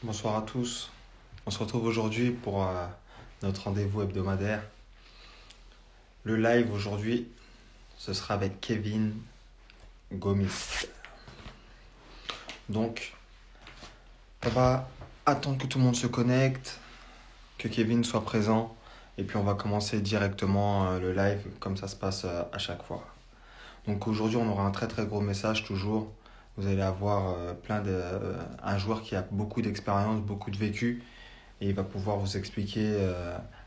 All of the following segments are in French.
Bonsoir à tous. On se retrouve aujourd'hui pour notre rendez-vous hebdomadaire. Le live aujourd'hui, ce sera avec Kevin Gomis. Donc, on va attendre que tout le monde se connecte, que Kevin soit présent, et puis on va commencer directement le live comme ça se passe à chaque fois. Donc aujourd'hui, on aura un très très gros message toujours. Vous allez avoir un joueur qui a beaucoup d'expérience, beaucoup de vécu, et il va pouvoir vous expliquer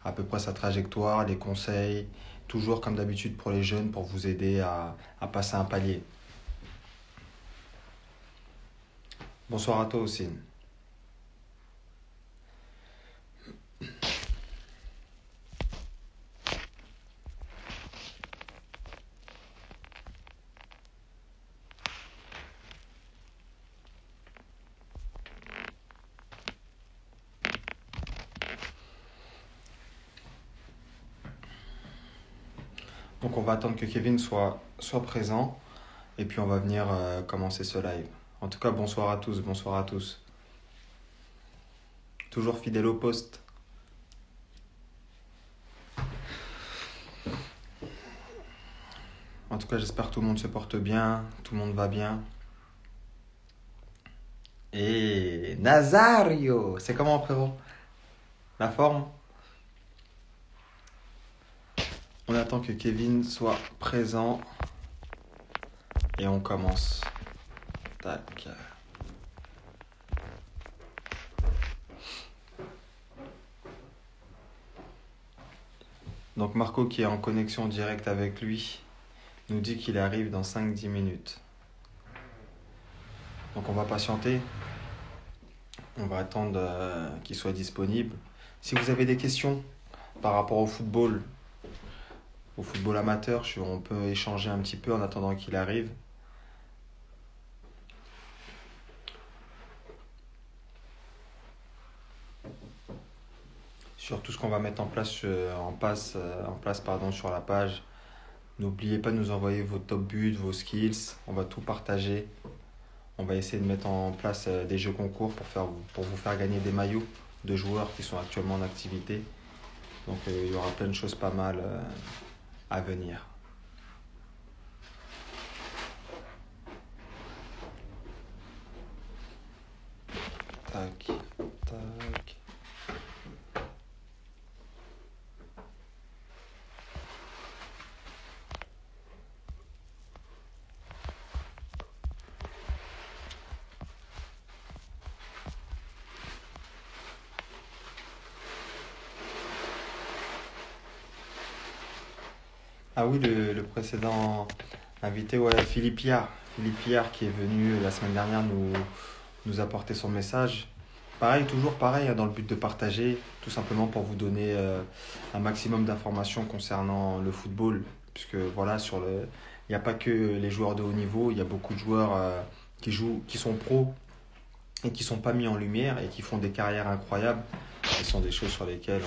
à peu près sa trajectoire, les conseils, toujours comme d'habitude pour les jeunes, pour vous aider à passer un palier. Bonsoir à toi aussi. Donc on va attendre que Kevin soit présent, et puis on va venir commencer ce live. En tout cas, bonsoir à tous, bonsoir à tous. Toujours fidèle au poste. En tout cas, j'espère que tout le monde se porte bien, tout le monde va bien. Et Nazario, c'est comment frérot? La forme? On attend que Kevin soit présent et on commence. Tac. Donc Marco qui est en connexion directe avec lui nous dit qu'il arrive dans 5-10 minutes. Donc on va patienter. On va attendre qu'il soit disponible. Si vous avez des questions par rapport au football amateur, on peut échanger un petit peu en attendant qu'il arrive. Sur tout ce qu'on va mettre en place, sur la page. N'oubliez pas de nous envoyer vos top buts, vos skills. On va tout partager. On va essayer de mettre en place des jeux concours pour vous faire gagner des maillots de joueurs qui sont actuellement en activité. Donc il y aura plein de choses pas mal à venir. Tac, tac. Ah oui, le précédent invité, ouais, Philippe Yard. Philippe Yard qui est venu la semaine dernière nous apporter son message. Pareil, toujours pareil, hein, dans le but de partager, tout simplement pour vous donner un maximum d'informations concernant le football. Puisque voilà, il n'y a pas que les joueurs de haut niveau, il y a beaucoup de joueurs qui sont pros et qui ne sont pas mis en lumière et qui font des carrières incroyables. Ce sont des choses sur lesquelles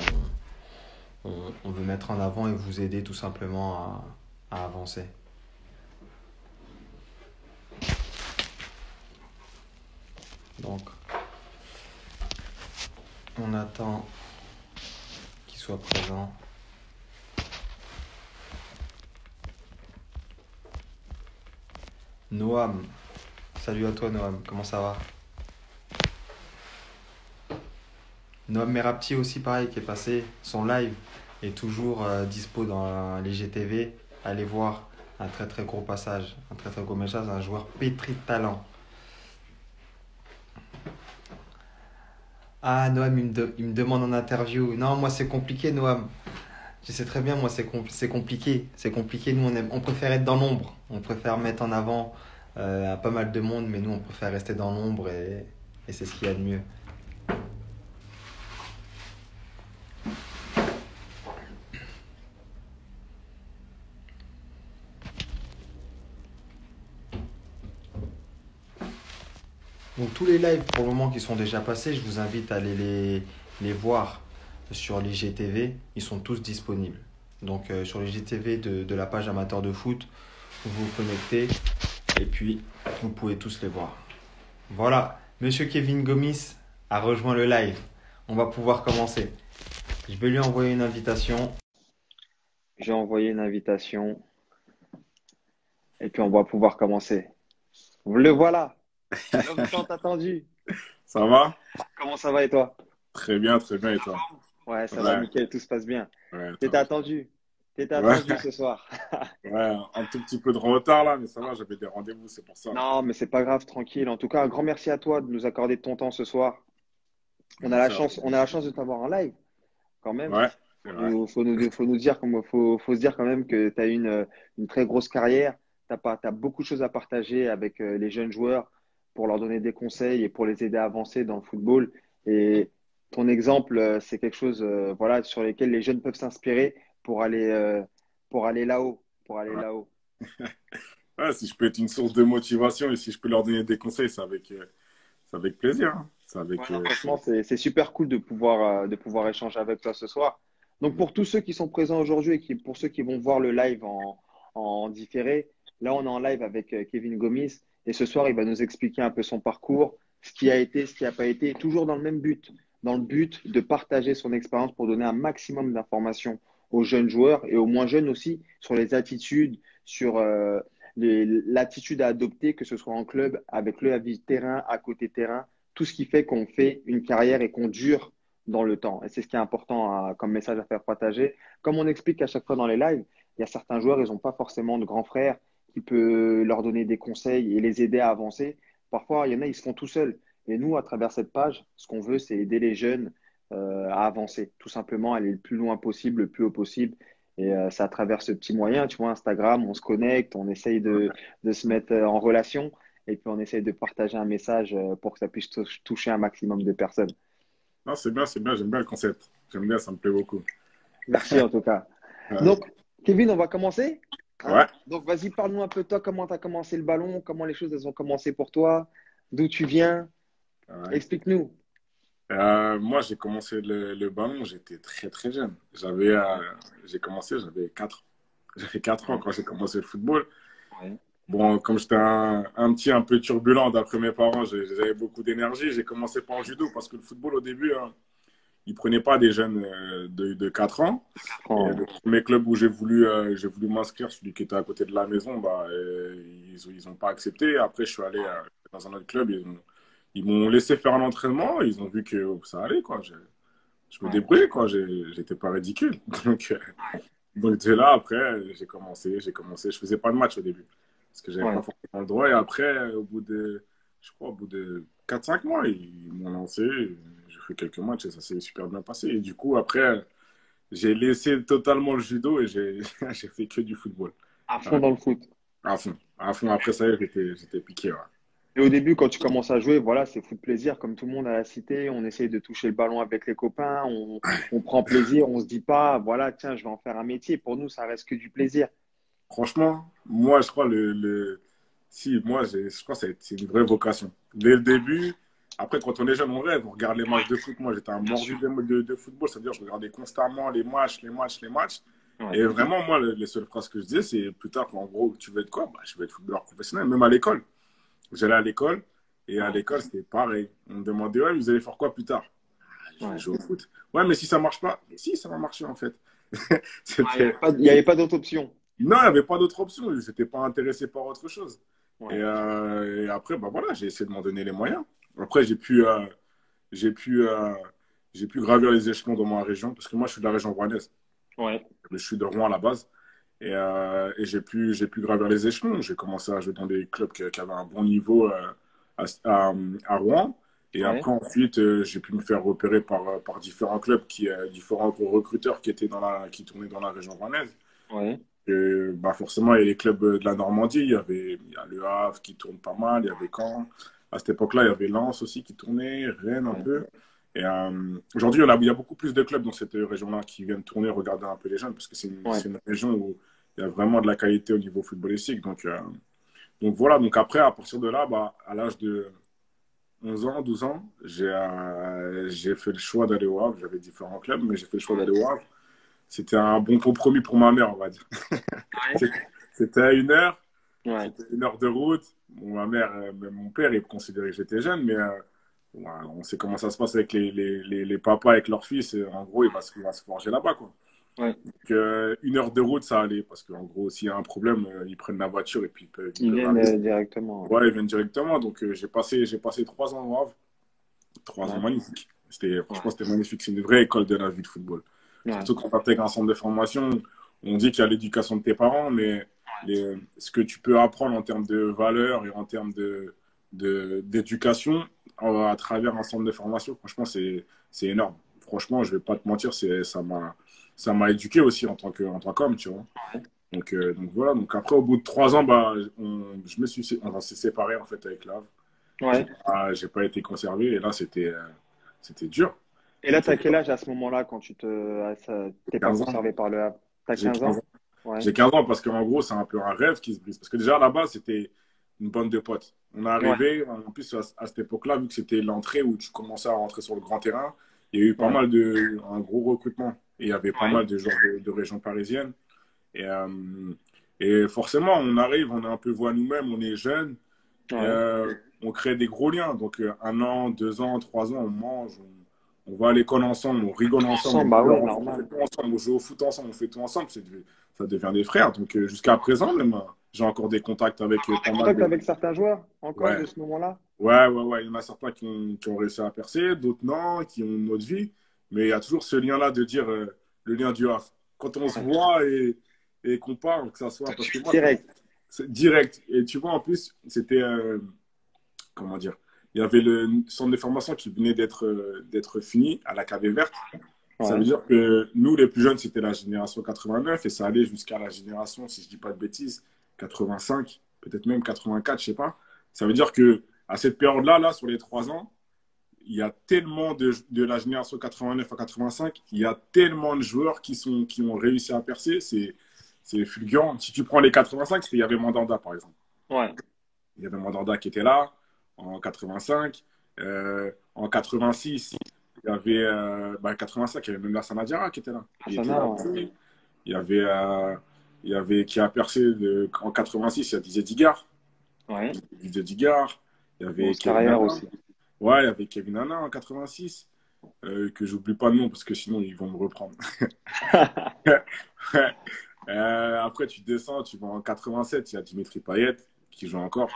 on veut mettre en avant et vous aider tout simplement à avancer. Donc, on attend qu'il soit présent. Noam, salut à toi Noam, comment ça va? Noam Merabti aussi pareil qui est passé, son live est toujours dispo dans les GTV. Allez voir, un très très gros passage, un très très gros message, un joueur pétri de talent. Ah Noam, il me demande en interview. Non, moi c'est compliqué Noam. Je sais très bien, moi c'est compliqué. C'est compliqué, nous on préfère être dans l'ombre. On préfère mettre en avant pas mal de monde, mais nous on préfère rester dans l'ombre et c'est ce qu'il y a de mieux. Donc tous les lives pour le moment qui sont déjà passés, je vous invite à aller les voir sur l'IGTV. Ils sont tous disponibles. Donc sur l'IGTV de la page amateur de foot, vous vous connectez et puis vous pouvez tous les voir. Voilà, Monsieur Kevin Gomis, a rejoint le live. On va pouvoir commencer. Je vais lui envoyer une invitation. J'ai envoyé une invitation et puis on va pouvoir commencer. Le voilà, l'homme tant attendu. Ça va? Comment ça va et toi? Très bien, et toi? Ouais, ça va Ouais, nickel, tout se passe bien. ouais, T'étais top. attendu. T'étais Ouais, attendu ce soir. ouais, un tout petit peu de retard là, mais ça va, j'avais des rendez-vous, c'est pour ça. Non, mais c'est pas grave, tranquille. En tout cas, un grand merci à toi de nous accorder de ton temps ce soir. Merci à toi. On a la chance de t'avoir en live quand même. Ouais, c'est vrai. Faut nous dire, faut se dire quand même que tu as une très grosse carrière. T'as beaucoup de choses à partager avec les jeunes joueurs pour leur donner des conseils et pour les aider à avancer dans le football. Et ton exemple, c'est quelque chose, voilà, sur lequel les jeunes peuvent s'inspirer pour aller là-haut, pour aller Ouais. là-haut. Ouais, si je peux être une source de motivation et si je peux leur donner des conseils, c'est avec plaisir, hein. C'est Ouais, avec. non, franchement, c'est super cool de pouvoir échanger avec toi ce soir. Donc, pour tous ceux qui sont présents aujourd'hui et pour ceux qui vont voir le live en différé, là, on est en live avec Kevin Gomis et ce soir, il va nous expliquer un peu son parcours, ce qui a été, ce qui n'a pas été, toujours dans le même but, dans le but de partager son expérience pour donner un maximum d'informations aux jeunes joueurs et aux moins jeunes aussi sur les attitudes, sur l'attitude à adopter, que ce soit en club, avec le avis terrain, à côté terrain, tout ce qui fait qu'on fait une carrière et qu'on dure dans le temps. Et c'est ce qui est important comme message à faire partager. Comme on explique à chaque fois dans les lives, il y a certains joueurs, ils n'ont pas forcément de grand frère qui peut leur donner des conseils et les aider à avancer. Parfois, il y en a, ils se font tout seuls. Et nous, à travers cette page, ce qu'on veut, c'est aider les jeunes à avancer, tout simplement, aller le plus loin possible, le plus haut possible. Et c'est à travers ce petit moyen, tu vois, Instagram, on se connecte, on essaye de se mettre en relation et puis on essaye de partager un message pour que ça puisse toucher un maximum de personnes. Non, c'est bien, j'aime bien le concept. J'aime bien, ça me plaît beaucoup. Merci en tout cas. Ouais. Donc, Kevin, on va commencer, Ouais. hein? Donc, vas-y, parle-nous un peu de toi, comment tu as commencé le ballon, comment les choses elles ont commencé pour toi, d'où tu viens. Ouais. Explique-nous. Moi, j'ai commencé le ballon, j'étais très jeune. J'ai commencé, j'avais 4 ans Ouais, quand j'ai commencé le football. ouais, Bon, comme j'étais un petit un peu turbulent d'après mes parents, j'avais beaucoup d'énergie. J'ai commencé par le judo parce que le football, au début, hein, ils ne prenaient pas des jeunes de 4 ans. Et le ouais. premier club où j'ai voulu m'inscrire, celui qui était à côté de la maison, bah, ils ont pas accepté. Après, je suis allé dans un autre club. Ils m'ont laissé faire un entraînement. Ils ont vu que ça allait, quoi. Je me Ouais. débrouillais, quoi. J'étais pas ridicule. Donc de là, après, j'ai commencé. Je faisais pas de match au début parce que j'avais pas Ouais. forcément le droit. Et après, je crois, au bout de 4 5 mois, ils m'ont lancé. J'ai fait quelques matchs et ça s'est super bien passé. Et du coup, après, j'ai laissé totalement le judo et j'ai fait que du football. À fond Ouais, dans le foot. à fond. À fond. Après ça, j'étais piqué. Ouais. Et au début, quand tu commences à jouer, voilà, c'est foot plaisir, comme tout le monde à la cité. On essaye de toucher le ballon avec les copains, on prend plaisir, on se dit pas, voilà, tiens, je vais en faire un métier. Pour nous, ça reste que du plaisir. Franchement, moi, je crois si, moi, je crois que c'est une vraie vocation. Dès le début, après, quand on est jeune, on rêve, on regarde les matchs de foot. Moi, j'étais un Bien mordu sûr. de football, c'est-à-dire je regardais constamment les matchs. Ouais. Et vraiment, moi, les seules phrases que je disais, c'est plus tard, en gros, tu veux être quoi? Bah, je veux être footballeur professionnel, même à l'école. J'allais à l'école, et à Ouais. l'école, c'était pareil. On me demandait, ouais, vous allez faire quoi plus tard? Ah, je vais Ouais. jouer au foot. Ouais, mais si ça marche pas, mais si, ça va marcher, en fait. Ouais, C'était, il y avait pas d'autre option. non, il n'y avait pas d'autre option. Ils n'étaient pas intéressés par autre chose. Ouais. Et après, bah voilà, j'ai essayé de m'en donner les moyens. Après, j'ai pu, euh, j'ai pu gravir les échelons dans ma région, parce que moi, je suis de la région rouennaise. Ouais. Je suis de Rouen à la base. Et j'ai pu gravir les échelons. J'ai commencé à jouer dans des clubs qui avaient un bon niveau à Rouen. Et Ouais. après, ensuite, j'ai pu me faire repérer par différents clubs, différents recruteurs qui tournaient dans la région rouennaise. Ouais. Bah forcément, il y a les clubs de la Normandie. Il y a Le Havre qui tourne pas mal. Il y avait Caen. À cette époque-là, il y avait Lens aussi qui tournait, Rennes un Ouais. peu. Et aujourd'hui, il y a beaucoup plus de clubs dans cette région-là qui viennent tourner, regarder un peu les jeunes, parce que Ouais. c'est une région où il y a vraiment de la qualité au niveau footballistique. Donc voilà, donc après, à partir de là, bah, à l'âge de 11 ans, 12 ans, j'ai fait le choix d'aller au Havre. J'avais différents clubs, mais j'ai fait le choix d'aller Ouais. au Havre. C'était un bon compromis pour ma mère, on va dire. Ouais. C'était à Ouais. c'était 1 heure de route. Bon, ma mère, même mon père, il considérait que j'étais jeune, mais voilà, on sait comment ça se passe avec les papas avec leurs fils. En gros, il va se forger là-bas, quoi. Ouais. Donc, 1 heure de route, ça allait. Parce qu'en gros, s'il y a un problème, ils prennent la voiture et puis ils Ils peuvent viennent aller. directement. Ouais, ils viennent directement. Donc, j'ai passé 3 ans au Havre. 3 ans Ouais. magnifiques. Ouais. Franchement, c'était magnifique. C'est une vraie école de la vie de football. Ouais. Surtout quand tu intègres un centre de formation, on dit qu'il y a l'éducation de tes parents, mais ce que tu peux apprendre en termes de valeurs et en termes d'éducation à travers un centre de formation, franchement, c'est énorme. Franchement, je vais pas te mentir, ça m'a éduqué aussi en tant qu'homme, tu vois. Donc voilà. Donc après, au bout de 3 ans, bah, on s'est séparés en fait avec Lave. Ouais. J'ai pas été conservé et là, c'était dur. Et là, C'était t'as quel dur. âge à ce moment-là quand t'es pas 15 ans. conservé par le Havre? T'as J'ai 15 15 ans? ans. Ouais. J'ai 15 ans parce qu'en gros, c'est un peu un rêve qui se brise. Parce que déjà là-bas, c'était une bande de potes. On est Ouais. arrivé, en plus à cette époque-là, vu que c'était l'entrée où tu commençais à rentrer sur le grand terrain, il y a eu Ouais. un gros recrutement. Et il y avait pas Ouais. mal de joueurs de région parisienne. Et, et forcément, on arrive, on est un peu voix nous-mêmes, on est jeunes. Et Ouais. on crée des gros liens. Donc 1 an, 2 ans, 3 ans, on mange, on va à l'école ensemble, on rigole ensemble, Ensemble, on bah pleure ouais, ensemble, on fait normal. tout ensemble, on joue au foot ensemble, on fait tout ensemble. Ça devient des frères. Donc jusqu'à présent, même, j'ai encore des contacts avec pas mal Contact de. avec certains joueurs encore Ouais, de ce moment-là? ouais. Il y en a certains qui ont réussi à percer, d'autres non, qui ont une autre vie. Mais il y a toujours ce lien-là de dire le lien du Havre. Quand on se Ouais. voit et qu'on parle, que ça soit. Tout de Parce que suite, moi, direct. c'est direct. Et tu vois, en plus, c'était. Comment dire, il y avait le centre de formation qui venait d'être fini à la cave verte. Ça veut Ouais. dire que nous, les plus jeunes, c'était la génération 89 et ça allait jusqu'à la génération, si je dis pas de bêtises, 85, peut-être même 84, je sais pas. Ça veut dire que à cette période-là, là, sur les 3 ans, il y a tellement de la génération 89 à 85, il y a tellement de joueurs qui ont réussi à percer, c'est fulgurant. Si tu prends les 85, il y avait Mandanda, par exemple. Ouais. Il y avait Mandanda qui était là en 85. En 86, il y avait 85, il y avait même Lassana Diarra qui était là. Il était Sana, là ouais. aussi. Il y avait, qui a percé en 86, il y a Didier Digard. Ouais. Didier Digard. Il y avait Grosse Kevin carrière Nana. aussi. Ouais, il y avait Kevin Nana en 86. Que j'oublie pas le nom parce que sinon ils vont me reprendre. Après, tu descends, tu vas en 87, il y a Dimitri Payet qui joue encore,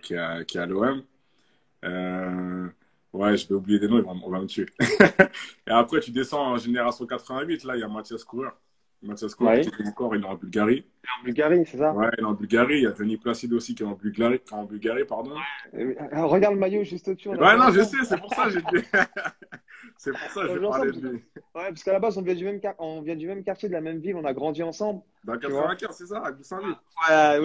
qui est à l'OM. Euh, ouais, je vais oublier des noms, on va me tuer. Et après, tu descends en génération 88, là, il y a Mathias Coureur. Mathias Coureur qui Ouais. est encore, il est en Bulgarie. En Bulgarie, c'est ça? Ouais, il est en Bulgarie. Il y a Denis Placide aussi qui est en Bulgarie, pardon. Regarde le maillot juste au-dessus, on a Ouais, joué non, je ensemble. sais, c'est pour ça que j'ai dit. C'est pour ça que On a j'ai joué parlé ensemble. de lui. Ouais, parce qu'à la base, on vient du même quartier, de la même ville, on a grandi ensemble, Dans tu vois. 95, c'est ça, à Goussainville.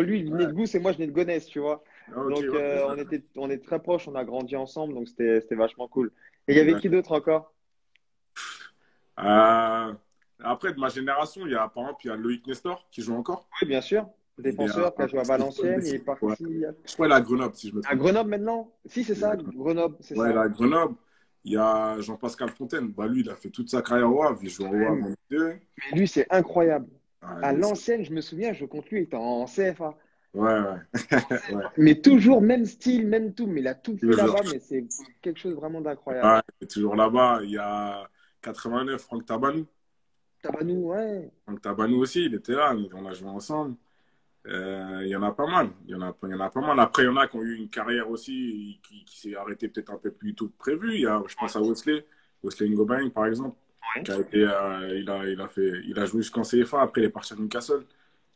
Lui, il venait Ouais. de Gousse et moi, je venais de Gonesse, tu vois. Ok, Donc, ok. on est très proches, on a grandi ensemble, donc c'était vachement cool. Et il y avait qui D'accord. d'autre encore? Euh, Après, de ma génération, il y a, par exemple, il y a Loïc Nestor qui joue encore. Oui, bien sûr. Il est Défenseur qui a joué à si je dis pas de Valenciennes, il est bêtises, ouais. parti Je crois qu'il est à Grenoble, si je me à trompe pas. Grenoble maintenant? Si, c'est Il est à ça, Grenoble. Grenoble, c'est Ouais, il est ça. à Grenoble. Il y a Jean-Pascal Fontaine. Bah, lui, il a fait toute sa carrière au Havre. Il joue au Ouais, Havre en deux. mais lui, c'est incroyable. Ah, À lui, l'ancienne, je me souviens, je contre lui, il était en CFA. ouais. Ouais. Mais toujours même style, même tout. Mais il a tout fait Toujours. là-bas, mais c'est quelque chose vraiment d'incroyable. Ouais, il est toujours là-bas. Il y a 89, Franck Tabanou. Tabanou, ouais. Franck Tabanou aussi, il était là. On a joué ensemble. Il y en a pas mal. Il y en a pas mal. Après, il y en a qui ont eu une carrière aussi qui s'est arrêtée peut-être un peu plus tôt que prévu. Je pense à Wesley Ngobeng, par exemple, Ouais. qui a été, il a joué jusqu'en CFA. Après, il est parti à Newcastle.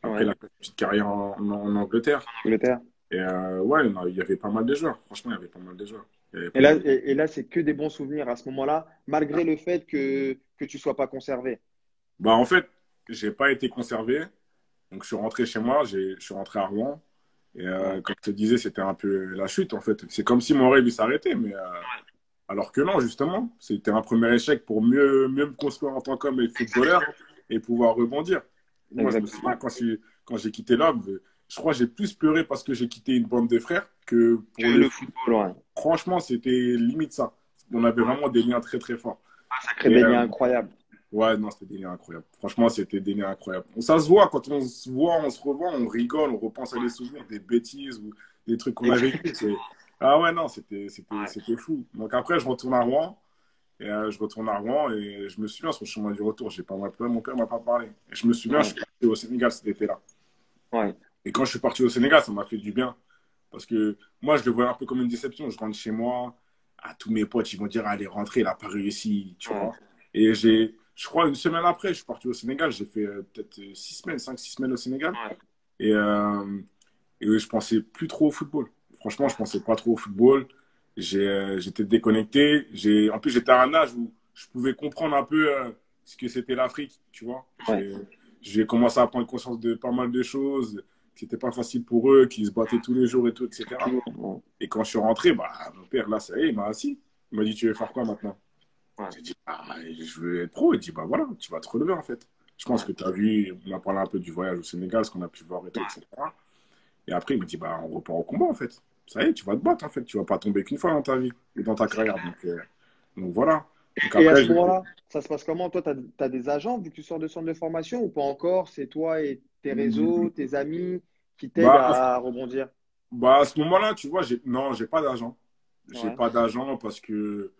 Après, il Ouais. a fait une petite carrière en Angleterre. Angleterre. Et ouais, il y avait pas mal de joueurs. Franchement, il y avait pas mal de joueurs. Il y avait Et pas là, mal de- c'est que des bons souvenirs à ce moment-là, malgré le fait que tu sois pas conservé. Bah, en fait, j'ai pas été conservé. Donc, je suis rentré chez moi. Je suis rentré à Rouen. Et Ouais. comme je te disais, c'était un peu la chute, en fait. C'est comme si mon rêve il s'arrêtait. Mais alors que non, justement, c'était un premier échec pour mieux me construire en tant qu'homme et footballeur et pouvoir rebondir. Moi, je me souviens, Exactement. quand j'ai quitté là, je crois que j'ai plus pleuré parce que j'ai quitté une bande de frères que Que pour le le foot. football, ouais. Franchement, c'était limite ça. On avait vraiment des liens très, très forts. Ça crée Et des liens incroyables. ouais, non, c'était des liens incroyables. Franchement, c'était des liens incroyables. Ça se voit, quand on se voit, on se revoit, on rigole, on repense à des souvenirs, des bêtises ou des trucs qu'on a vécu. Ah ouais, non, c'était, c'était, Ouais. c'était fou. Donc après, je retourne à Rouen. Et je retourne à Rouen et je me souviens, sur le chemin du retour, j'ai pas, mon père m'a pas parlé. Et je me souviens, je Ouais. suis parti au Sénégal cet été-là. Ouais. Et quand je suis parti au Sénégal, ça m'a fait du bien. Parce que moi, je le voyais un peu comme une déception. Je rentre chez moi, à tous mes potes, ils vont dire, allez, rentrer, il n'a pas réussi, tu Ouais. vois. Et je crois, une semaine après, je suis parti au Sénégal. J'ai fait peut-être 6 semaines, 5, 6 semaines au Sénégal. Ouais. Et, euh, et je pensais plus trop au football. Franchement, je pensais pas trop au football. J'étais déconnecté. En plus, j'étais à un âge où je pouvais comprendre un peu ce que c'était l'Afrique, tu vois. Ouais. J'ai commencé à prendre conscience de pas mal de choses, qui n'étaient pas faciles pour eux, qui se battaient tous les jours et tout, etc. Toujours. Ouais. Et quand je suis rentré, bah, mon père, là, ça y est, il m'a assis. Il m'a dit, tu veux faire quoi maintenant? Ouais. J'ai dit, ah, je veux être pro. Il dit, bah voilà, tu vas te relever en fait. Je pense Ouais. que tu as vu, on a parlé un peu du voyage au Sénégal, ce qu'on a pu voir et tout, etc. Et après, il me dit, bah, on repart au combat, en fait. Ça y est, tu vas te battre, en fait. Tu vas pas tomber qu'une fois dans ta vie et dans ta carrière. Donc voilà. Donc Et à après, ce moment-là, ça se passe comment? Toi, tu as, des agents vu que tu sors de centre de formation ou pas encore? C'est toi et tes réseaux, tes amis qui t'aident bah, à rebondir. à ce moment-là, tu vois, non, j'ai pas d'agent. J'ai Ouais. pas d'agent parce que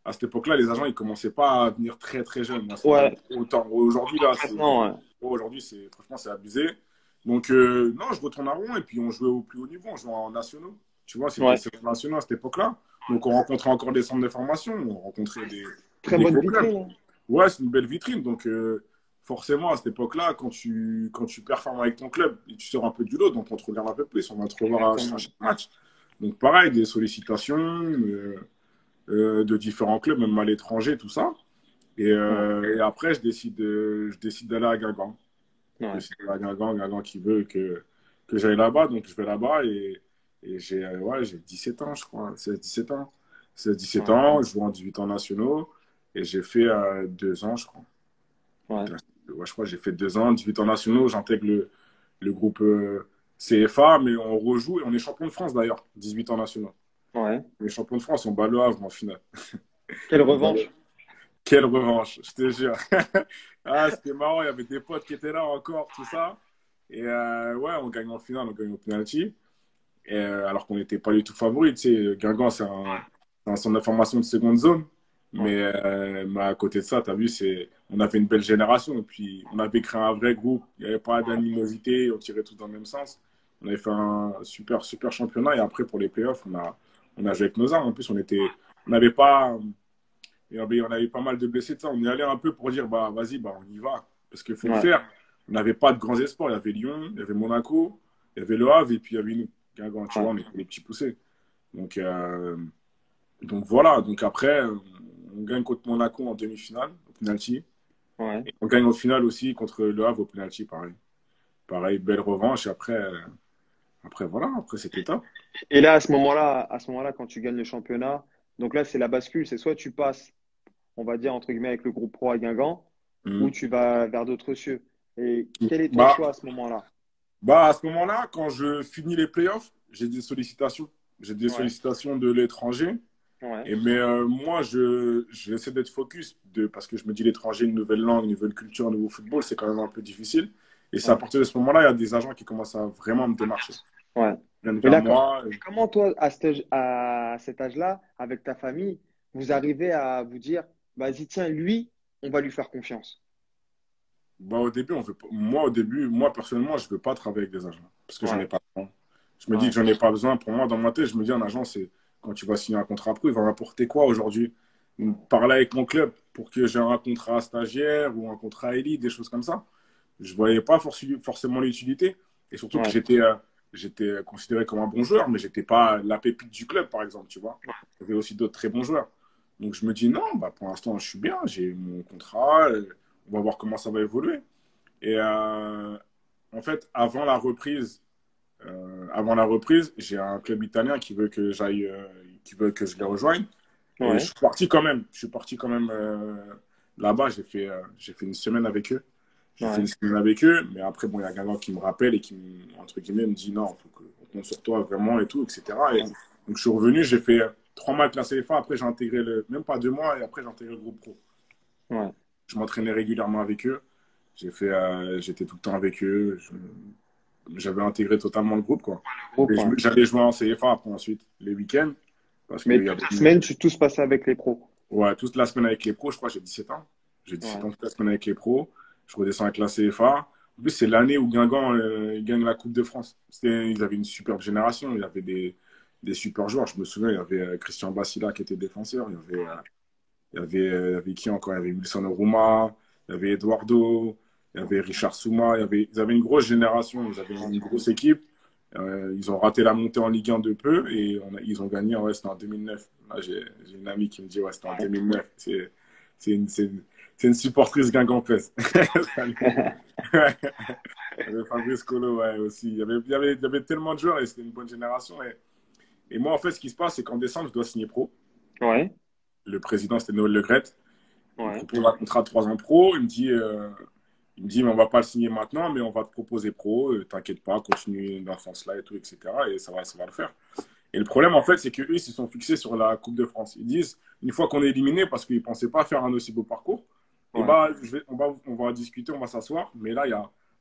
à cette époque-là, les agents, ils commençaient pas à venir très, très jeunes. À ce moment-là. Ouais. Autant. Aujourd'hui, là, Maintenant, ouais. aujourd'hui, franchement, c'est abusé. Donc, non, je retourne à Rouen et puis on jouait au plus haut niveau. On jouait en nationaux. Tu vois, c'était Ouais. ces nationaux à cette époque-là. Donc, on rencontrait encore des centres de formation. On rencontrait Très des bonne gros clubs. vitrine, hein. Ouais, c'est une belle vitrine. Donc, forcément, à cette époque-là, quand tu performes avec ton club, et tu sors un peu du lot, donc on te regarde un peu plus. On va te revoir à Exactement. chaque match. Donc, pareil, des sollicitations de différents clubs, même à l'étranger, tout ça. Ouais. Et après, je décide d'aller à Guingamp. Je Ouais. décide d'aller à Guingamp, Guingamp qui veut que j'aille là-bas. Donc, je vais là-bas et j'ai 17 ans, je crois. 16, 17 ans. 16, 17 Ouais. ans, je joue en 18 ans nationaux et j'ai fait 2 ans, je crois. Ouais. Ouais, je crois que j'ai fait 2 ans, 18 ans nationaux. J'intègre le groupe CFA, mais on rejoue et on est champion de France d'ailleurs, 18 ans nationaux. Ouais. On est champion de France, on bat le Havre en finale. Quelle On bat revanche. Quelle revanche, je te jure. Ah, c'était marrant, il y avait des potes qui étaient là encore, tout ça. Et ouais, on gagne en finale, on gagne au penalty. Et, alors qu'on n'était pas du tout favori. Tu sais, Guingamp, c'est un centre de formation de seconde zone. Ouais. Mais à côté de ça, tu as vu, on avait une belle génération. Et puis, on avait créé un vrai groupe. Il n'y avait pas d'animosité, on tirait tous dans le même sens. On avait fait un super, super championnat. Et après, pour les playoffs, on a joué avec nos armes. En plus, on n'avait pas. On avait pas mal de blessés de ça. On y allait un peu pour dire, bah, vas-y, bah, on y va. Parce qu'il faut le Ouais. faire. On n'avait pas de grands espoirs. Il y avait Lyon, il y avait Monaco, il y avait Le Havre et puis il y avait nous. Guingamp, tu vois, Ouais. on était les petits poussés. Donc, voilà. Donc après, on gagne contre Monaco en demi-finale, au penalty. Ouais. Et on gagne au final aussi contre Le Havre au penalty, pareil. Pareil, belle revanche. Et après voilà, après c'était top. Et là, à ce moment-là, quand tu gagnes le championnat, donc là, c'est la bascule. C'est soit tu passes, on va dire, entre guillemets, avec le groupe pro à Guingamp, ou Mhm. tu vas vers d'autres cieux. Et quel est ton Bah, choix à ce moment-là? Bah, à ce moment-là, quand je finis les playoffs, j'ai des sollicitations. J'ai des Ouais. sollicitations de l'étranger. Ouais. Mais moi, j'essaie d'être focus parce que je me dis l'étranger, une nouvelle langue, une nouvelle culture, un nouveau football, c'est quand même un peu difficile. Et c'est à Ouais. partir de ce moment-là, il y a des agents qui commencent à vraiment me démarcher. Ouais. Ils viennent Et vers là, moi. comment toi, à cet âge-là, avec ta famille, vous arrivez à vous dire, vas-y, tiens, lui, on va lui faire confiance. Bah, au début, au début, moi, personnellement, je ne veux pas travailler avec des agents parce que j'en ai Ouais. pas besoin. Je me dis que Ouais. j'en ai pas besoin. Pour moi, dans ma tête, je me dis un agent, c'est quand tu vas signer un contrat pro, il va m'apporter quoi aujourd'hui? Parler avec mon club pour que j'ai un contrat stagiaire ou un contrat élite, des choses comme ça. Je ne voyais pas forcément l'utilité. Et surtout que Ouais. j'étais considéré comme un bon joueur, mais je n'étais pas la pépite du club, par exemple, tu vois. Il y avait aussi d'autres très bons joueurs. Donc je me dis non, bah, pour l'instant, je suis bien, j'ai mon contrat, on va voir comment ça va évoluer. Et en fait, avant la reprise, j'ai un club italien qui veut que j'aille, qui veut que je les rejoigne. Et je Ouais. suis parti quand même. Je suis parti quand même là-bas. J'ai fait une semaine avec eux. J'ai fait une Ouais. semaine avec eux. Mais après, bon, il y a quelqu'un qui me rappelle et entre guillemets, me dit non, il faut qu'on compte sur toi vraiment et tout, etc. Et donc, je suis revenu. J'ai fait 3 mois de la CFA. Après, j'ai intégré même pas 2 mois. Et après, j'ai intégré le groupe pro. Ouais. Je m'entraînais régulièrement avec eux. J'étais tout le temps avec eux. j'avais intégré totalement le groupe, quoi. Groupe, Et ouais. j'allais jouer en CFA après ensuite, les week-ends, parce qu'il Mais y toute avait la semaine, tout se passait avec les pros. ouais, toute la semaine avec les pros, je crois, j'ai 17 ans. J'ai 17 Ouais. ans toute la semaine avec les pros. Je redescends avec la CFA. En plus, c'est l'année où Guingamp il gagne la Coupe de France. Ils avaient une superbe génération. Il y avait des super joueurs. Je me souviens, il y avait Christian Bassila qui était défenseur. Il y avait qui encore? Il y avait Wilson Oruma. Il y avait Eduardo. Il y avait Richard Souma. Ils avaient une grosse génération. Ils avaient une grosse équipe. Ils ont raté la montée en Ligue 1 de peu et ils ont gagné, ouais, c'était en 2009. Là, j'ai une amie qui me dit, ouais, c'était en 2009. C'est une, c'est une, c'est une supportrice guingampèse. Il y avait Fabrice Colo, ouais, aussi. Il y avait tellement de joueurs et c'était une bonne génération. Et moi, en fait, ce qui se passe, c'est qu'en décembre, je dois signer pro. Ouais. Le président, c'était Noël Le Graët. Il me Ouais. propose un contrat de 3 ans pro. Il me dit, mais on va pas le signer maintenant, mais on va te proposer pro. T'inquiète pas, continue dans ce sens-là et tout, etc. Et ça va le faire. Et le problème, en fait, c'est qu'eux, ils se sont fixés sur la Coupe de France. Ils disent, une fois qu'on est éliminé, parce qu'ils ne pensaient pas faire un aussi beau parcours, et Ouais. bah, on va discuter, on va s'asseoir. Mais là,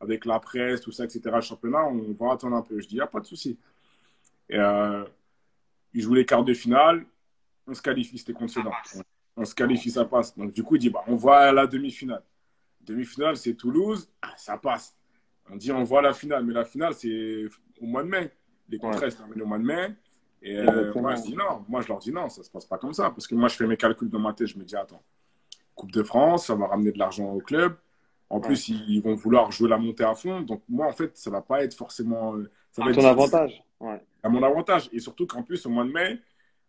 avec la presse, tout ça, etc., le championnat, on va attendre un peu. Je dis, il n'y a pas de souci. Et ils jouent les quarts de finale, on se qualifie, c'était contre Sedan. On se qualifie, ça passe. Donc, du coup, il dit, bah, on va à la demi-finale. Demi-finale, c'est Toulouse, ça passe. On dit, on voit la finale, mais la finale, c'est au mois de mai. Les Ouais. contrats, c'est terminé au mois de mai. Et moi, je Exactement. dis non. Moi, je leur dis non, ça ne se passe pas comme ça. Parce que moi, je fais mes calculs dans ma tête. Je me dis, attends, Coupe de France, ça va ramener de l'argent au club. En Ouais. plus, ils vont vouloir jouer la montée à fond. Donc, moi, en fait, ça ne va pas être forcément. Ça va À être ton difficile avantage. Ouais. à mon avantage. Et surtout qu'en plus, au mois de mai,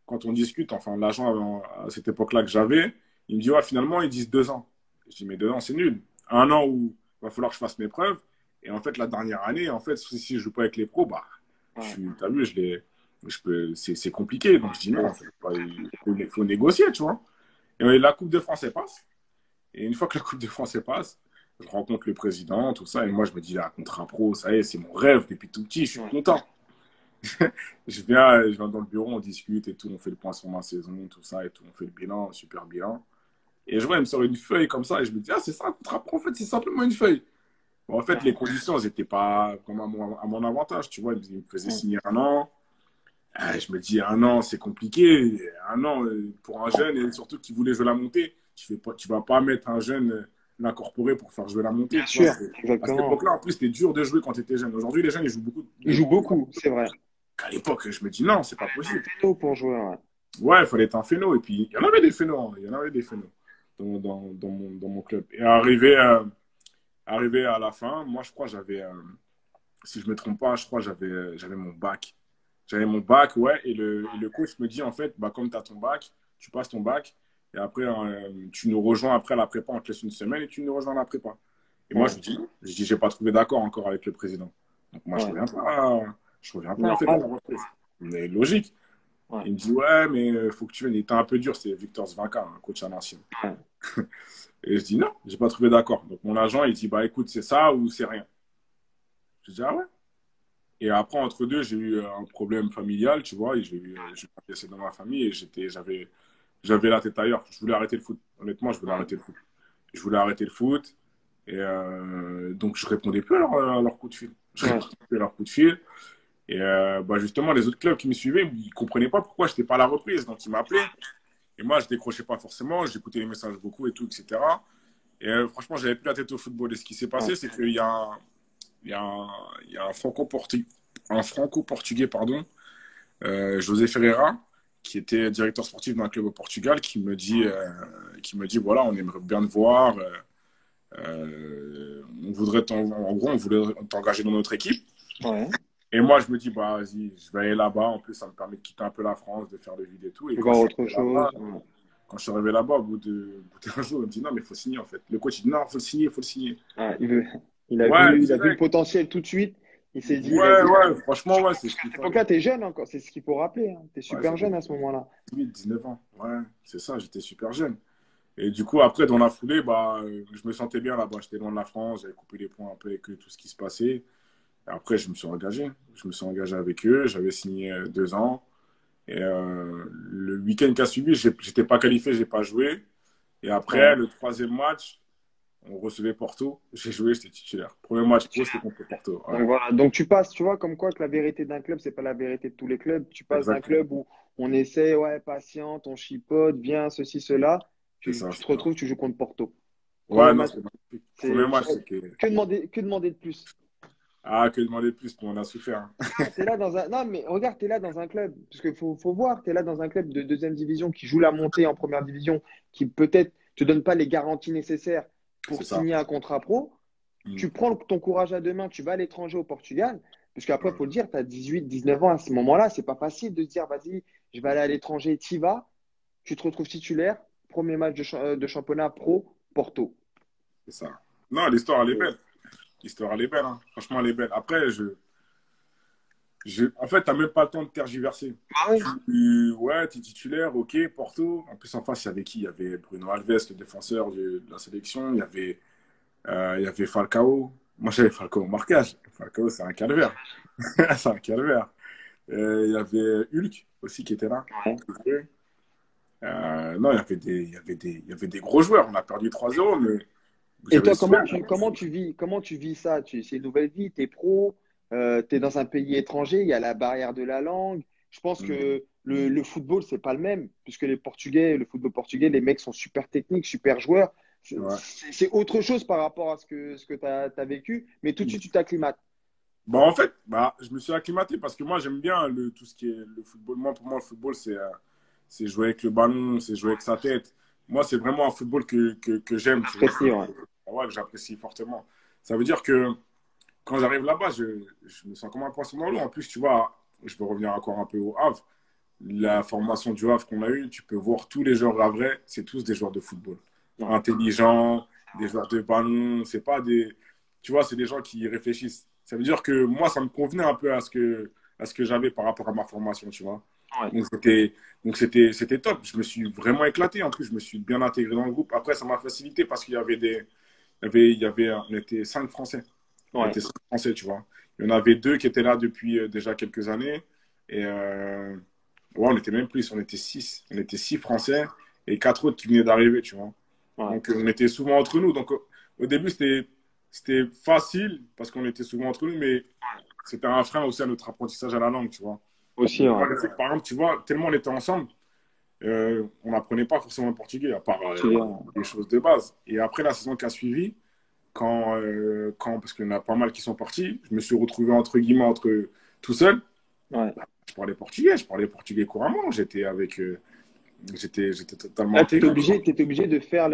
quand on discute, enfin, l'agent à cette époque-là que j'avais, il me dit, ouais, finalement, ils disent 2 ans. Je dis, mais 2 ans, c'est nul. Un an où il va falloir que je fasse mes preuves. Et en fait, la dernière année, en fait, si je ne joue pas avec les pros, bah, Ouais. t'as vu, c'est compliqué. Donc, je dis non, il faut négocier, tu vois. Et la Coupe de France, elle passe. Et une fois que la Coupe de France, elle passe, je rencontre le président, tout ça. Et moi, je me dis, ah, contrat pro, ça y est, c'est mon rêve depuis tout petit, je suis Ouais. content. Je viens dans le bureau, on discute et tout, on fait le point sur ma saison, tout ça et tout, on fait le bilan, super bilan. Et je vois, il me sort une feuille comme ça et je me dis, ah, c'est ça un contrat pro, en fait, c'est simplement une feuille. Bon, en fait, les conditions, elles n'étaient pas comme à mon avantage, tu vois. Il me faisait Ouais. signer un an. Je me dis, un an, c'est compliqué. Un an, pour un jeune, et surtout qui voulait jouer la montée, tu vas pas mettre un jeune l'incorporer pour faire jouer la montée, Bien tu vois. sûr. À cette Exactement. époque-là, en plus, c'était dur de jouer quand tu étais jeune. Aujourd'hui, les jeunes, ils jouent beaucoup. Il joue beaucoup, c'est vrai. À l'époque, je me dis, non, c'est pas possible. Tôt pour jouer. Ouais. Ouais, il fallait être un phéno. Et puis, il y en avait des phénos. Hein. Il y en avait des phénos dans mon club. Et arrivé à la fin, moi, je crois, si je me trompe pas, je crois, j'avais mon bac. J'avais mon bac, ouais, et le coach me dit, en fait, bah, comme tu as ton bac, tu passes ton bac, et après, tu nous rejoins après la prépa, on te laisse une semaine, et tu nous rejoins à la prépa. Et moi, Ouais. je dis, j'ai pas trouvé d'accord encore avec le président. Donc moi, Ouais. je reviens pas en fait à la Normal. reprise. Mais logique. Ouais. Il me dit, ouais, mais faut que tu viennes. Il était un peu dur, c'est Victor Svanka, un coach à l'ancien. Ouais. Et je dis, non, j'ai pas trouvé d'accord. Donc mon agent, il dit, bah écoute, c'est ça ou c'est rien. Je dis, ah ouais. Et après, entre deux, j'ai eu un problème familial, tu vois, et j'ai pas laissé dans ma famille et j'avais la tête ailleurs. Je voulais arrêter le foot. Honnêtement, je voulais Ouais. arrêter le foot. Je voulais arrêter le foot. Et donc, je répondais plus à leur coup de fil. Je Ouais. répondais plus à leur coup de fil. Et bah, justement, les autres clubs qui me suivaient, ils ne comprenaient pas pourquoi je n'étais pas à la reprise. Donc, ils m'appelaient. Et moi, je décrochais pas forcément. J'écoutais les messages beaucoup et tout, etc. Et franchement, j'avais plus la tête au football. Et ce qui s'est Ouais. passé, c'est qu'il y a un franco-portugais, pardon, José Ferreira, qui était directeur sportif d'un club au Portugal, qui me dit voilà, on aimerait bien te voir. En gros, on voulait t'engager dans notre équipe. Ouais. Et moi, je me dis, bah, vas-y, je vais aller là-bas. En plus, ça me permet de quitter un peu la France, de faire le vide et tout. Et Tu quand voir je suis autre arrivé là-bas, chose. Ouais. au bout d'un jour, il me dit, non, mais il faut signer, en fait. Le coach, il dit, non, il faut le signer, il faut le signer. Ouais, il a Ouais, vu, il a vu le direct. potentiel tout de suite. Il s'est dit, Ouais, vas-y. ouais, franchement, ouais, c'est À ce qu'il cette fallait. époque-là, t'es jeune encore. C'est ce qu'il faut rappeler. Hein. T'es Ouais, super j'avais jeune à ce moment-là. 19 ans. Ouais, c'est ça, j'étais super jeune. Et du coup, après, dans la foulée, bah, je me sentais bien là-bas. J'étais loin de la France, j'avais coupé les points un peu avec tout ce qui se passait. Et après, je me suis engagé. Je me suis engagé avec eux. J'avais signé 2 ans. Et le week-end qui a suivi, j'étais pas qualifié, j'ai pas joué. Et après, Ouais. le troisième match, on recevait Porto. J'ai joué, j'étais titulaire. Premier match pro, c'était contre Porto. Ouais, Donc voilà, donc tu passes, tu vois, comme quoi que la vérité d'un club, c'est pas la vérité de tous les clubs. Tu passes d'un exactement. club où on essaie, ouais, patiente, on chipote, viens, ceci, cela. C'est ça, Tu c'est te ça. retrouves, tu joues contre Porto. Premier Ouais, non, match, c'était magnifique. Premier c'est match, c'était. que demander de plus? Ah, que demander de plus, mais on a souffert, hein. Ah, t'es là dans un, non, mais regarde, t'es là dans un club, parce qu'il faut voir, t'es là dans un club de deuxième division qui joue la montée en première division, qui peut-être te donne pas les garanties nécessaires pour C'est ça. signer un contrat pro. Mm. Tu prends ton courage à deux mains, tu vas à l'étranger au Portugal, parce qu'après, il Ouais, faut le dire, tu as 18, 19 ans à ce moment-là, c'est pas facile de se dire, vas-y, je vais aller à l'étranger, t'y vas, tu te retrouves titulaire, premier match de championnat pro, Porto. c'est ça. Non, l'histoire, elle est Et- belle. L'histoire, elle est belle, hein. Franchement, elle est belle. Après, en fait, tu n'as même pas le temps de tergiverser. Ah oui. Ouais, tu es titulaire, ok, Porto. En plus, en face, il y avait qui? Il y avait Bruno Alves, le défenseur de la sélection. Il y avait Falcao. Moi, j'avais Falcao au marquage. Falcao, c'est un calvaire. C'est un calvaire. Il y avait Hulk aussi qui était là. Ouais. Non, il y avait des gros joueurs. On a perdu 3-0, mais Et j'avais toi, souffert. comment tu vis ça? C'est une nouvelle vie, tu es pro, tu es dans un pays étranger, il y a la barrière de la langue. Je pense que le football, c'est pas le même, puisque les Portugais, le football portugais, les mecs sont super techniques, super joueurs. Ouais. C'est autre chose par rapport à ce que tu as vécu, mais tout de suite, tu t'acclimates. Bah, en fait, bah, je me suis acclimaté parce que moi, j'aime bien tout ce qui est le football. Moi, pour moi, le football, c'est jouer avec le ballon, c'est jouer avec sa tête. Moi, c'est vraiment un football que j'aime, tu vois. Apprécié, ouais. Ouais, que j'apprécie fortement. Ça veut dire que quand j'arrive là-bas, je me sens comme un poisson dans l'eau. En plus, tu vois, je veux revenir encore un peu au Havre. La formation du Havre qu'on a eue, tu peux voir tous les joueurs havrais, c'est tous des joueurs de football. Ouais. Intelligents, des joueurs de ballon, c'est pas des. Tu vois, c'est des gens qui réfléchissent. Ça veut dire que moi, ça me convenait un peu à ce que j'avais par rapport à ma formation, tu vois. Ouais. Donc, c'était top. Je me suis vraiment éclaté. En plus, je me suis bien intégré dans le groupe. Après, ça m'a facilité parce qu'il y avait on était 5 Français. On Ouais. était 5 Français, tu vois. Il y en avait 2 qui étaient là depuis déjà quelques années. Et ouais, on était même plus, on était 6. On était 6 Français et 4 autres qui venaient d'arriver, tu vois. Ouais. Donc, on était souvent entre nous. Donc, au début, c'était facile parce qu'on était souvent entre nous, mais c'était un frein aussi à notre apprentissage à la langue, tu vois. Aussi, ouais. Par exemple, tu vois, tellement on était ensemble, on n'apprenait pas forcément le portugais, à part Portugais, ouais. des choses de base. Et après la saison qui a suivi, parce qu'il y en a pas mal qui sont partis, je me suis retrouvé entre guillemets tout seul. Ouais. Je parlais portugais couramment. J'étais totalement Là, tu étais intégré. obligé, t'étais obligé de faire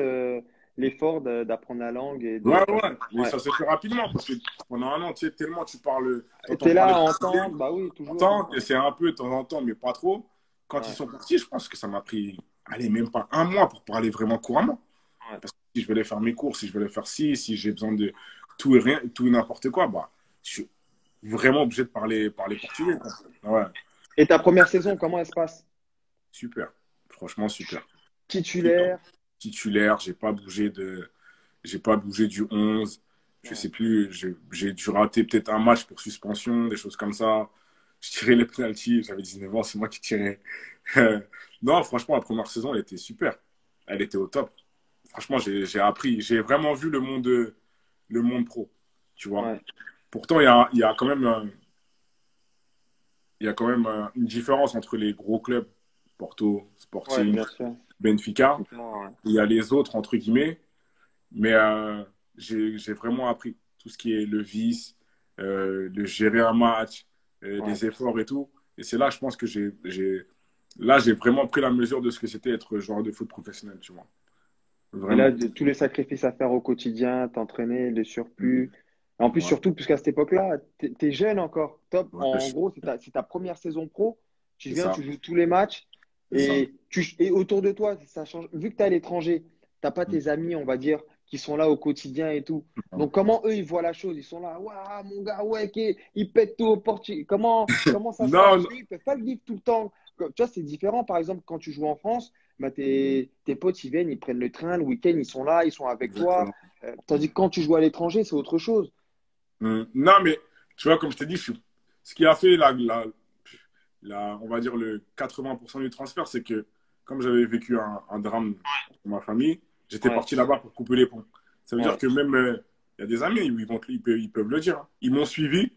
l'effort d'apprendre la langue et Ouais, de. ouais, mais Ouais. ça s'est fait rapidement parce que pendant un an, tu sais, tellement tu parles, t'entends T'es là parler à portugais, entendre, bah oui, toujours. t'entends, et c'est un peu de temps en temps, mais pas trop. Quand ils Ouais. sont partis, je pense que ça m'a pris, allez, même pas un mois pour parler vraiment couramment. Ouais. Parce que si je veux aller faire mes cours, si je veux aller faire si j'ai besoin de tout et rien, tout et n'importe quoi, bah, je suis vraiment obligé de parler portugais, quoi. Ouais, Et ta première saison, comment elle se passe? super. Franchement, super. Super. Titulaire. Titulaire, j'ai pas bougé du 11. Je Ouais. sais plus, j'ai dû rater peut-être un match pour suspension, des choses comme ça. Je tirais les penalties, j'avais 19 ans, c'est moi qui tirais. Non, franchement, la première saison, elle était super. Elle était au top. Franchement, j'ai appris, j'ai vraiment vu le monde pro, tu vois. Ouais. Pourtant, il y a quand même, il y a quand même une différence entre les gros clubs, Porto, Ouais, Sporting, bien sûr. Benfica. Effectivement, ouais. Il y a les autres, entre guillemets. Mais j'ai vraiment appris tout ce qui est le vice, de gérer un match, Ouais. les efforts et tout. Et c'est là, je pense que là, j'ai vraiment pris la mesure de ce que c'était être joueur de foot professionnel, tu vois. Et là, Vraiment. tous les sacrifices à faire au quotidien, t'entraîner, les Mhm. surplus. En plus, Ouais, surtout, puisqu'à cette époque-là, t'es jeune encore. Top. ouais, En gros, c'est ta première saison pro. Tu c'est viens, ça, tu joues tous les matchs. c'est ça. Et autour de toi, ça change. Vu que tu es à l'étranger, t'as pas tes amis, on va dire, qui sont là au quotidien et tout. Mhm. Donc, comment eux, ils voient la chose? Ils sont là, waouh, mon gars, ouais, il pète tout au Portugal. Comment ça se passe? Non, Parce qu'ils peuvent pas le vivre tout le temps. Tu vois, c'est différent. Par exemple, quand tu joues en France, bah, tes potes, ils viennent, ils prennent le train, le week-end, ils sont là, ils sont avec toi. exactement. Tandis que quand tu joues à l'étranger, c'est autre chose. Non, mais tu vois, comme je t'ai dit, ce qui a fait on va dire le 80% du transfert, c'est que comme j'avais vécu un drame pour ma famille, j'étais Ouais, parti là-bas pour couper les ponts. Ça veut dire que même, il y a des amis, ils peuvent le dire, hein. Ils m'ont suivi,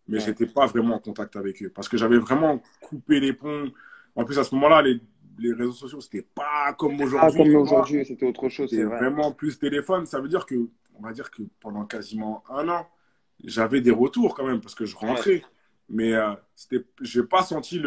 mais Ouais. j'étais pas vraiment en contact avec eux. Parce que j'avais vraiment coupé les ponts. En plus, à ce moment-là, les réseaux sociaux, c'était pas comme Ah, aujourd'hui, comme tu vois. aujourd'hui, c'était autre chose, C'était c'est vrai. vraiment plus téléphone. Ça veut dire que, on va dire que pendant quasiment un an, j'avais des retours quand même, parce que je Ouais, rentrais. Mais j'ai pas senti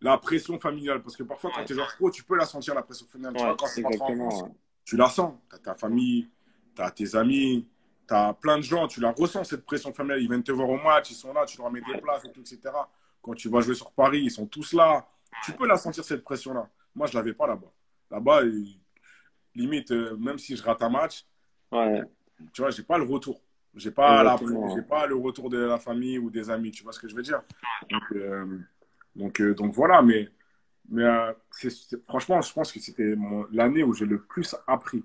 la pression familiale. Parce que parfois, quand ouais, tu es joueur pro, tu peux la sentir, la pression familiale. Tu vois, ouais, quand tu rentres en exactement. France, Ouais. tu la sens. Tu as ta famille, tu as tes amis, tu as plein de gens, tu la ressens, cette pression familiale. Ils viennent te voir au match, ils sont là, tu leur mets des Ouais. places, et tout, etc. Quand tu vas jouer sur Paris, ils sont tous là. Tu peux la sentir, cette pression-là. Moi, je ne l'avais pas là-bas. Là-bas, limite, même si je rate un match, Ouais, tu vois, j'ai pas le retour. J'ai exactement. pas le retour de la famille ou des amis. Tu vois ce que je veux dire? Donc, donc voilà. Mais franchement, je pense que c'était l'année où j'ai le plus appris.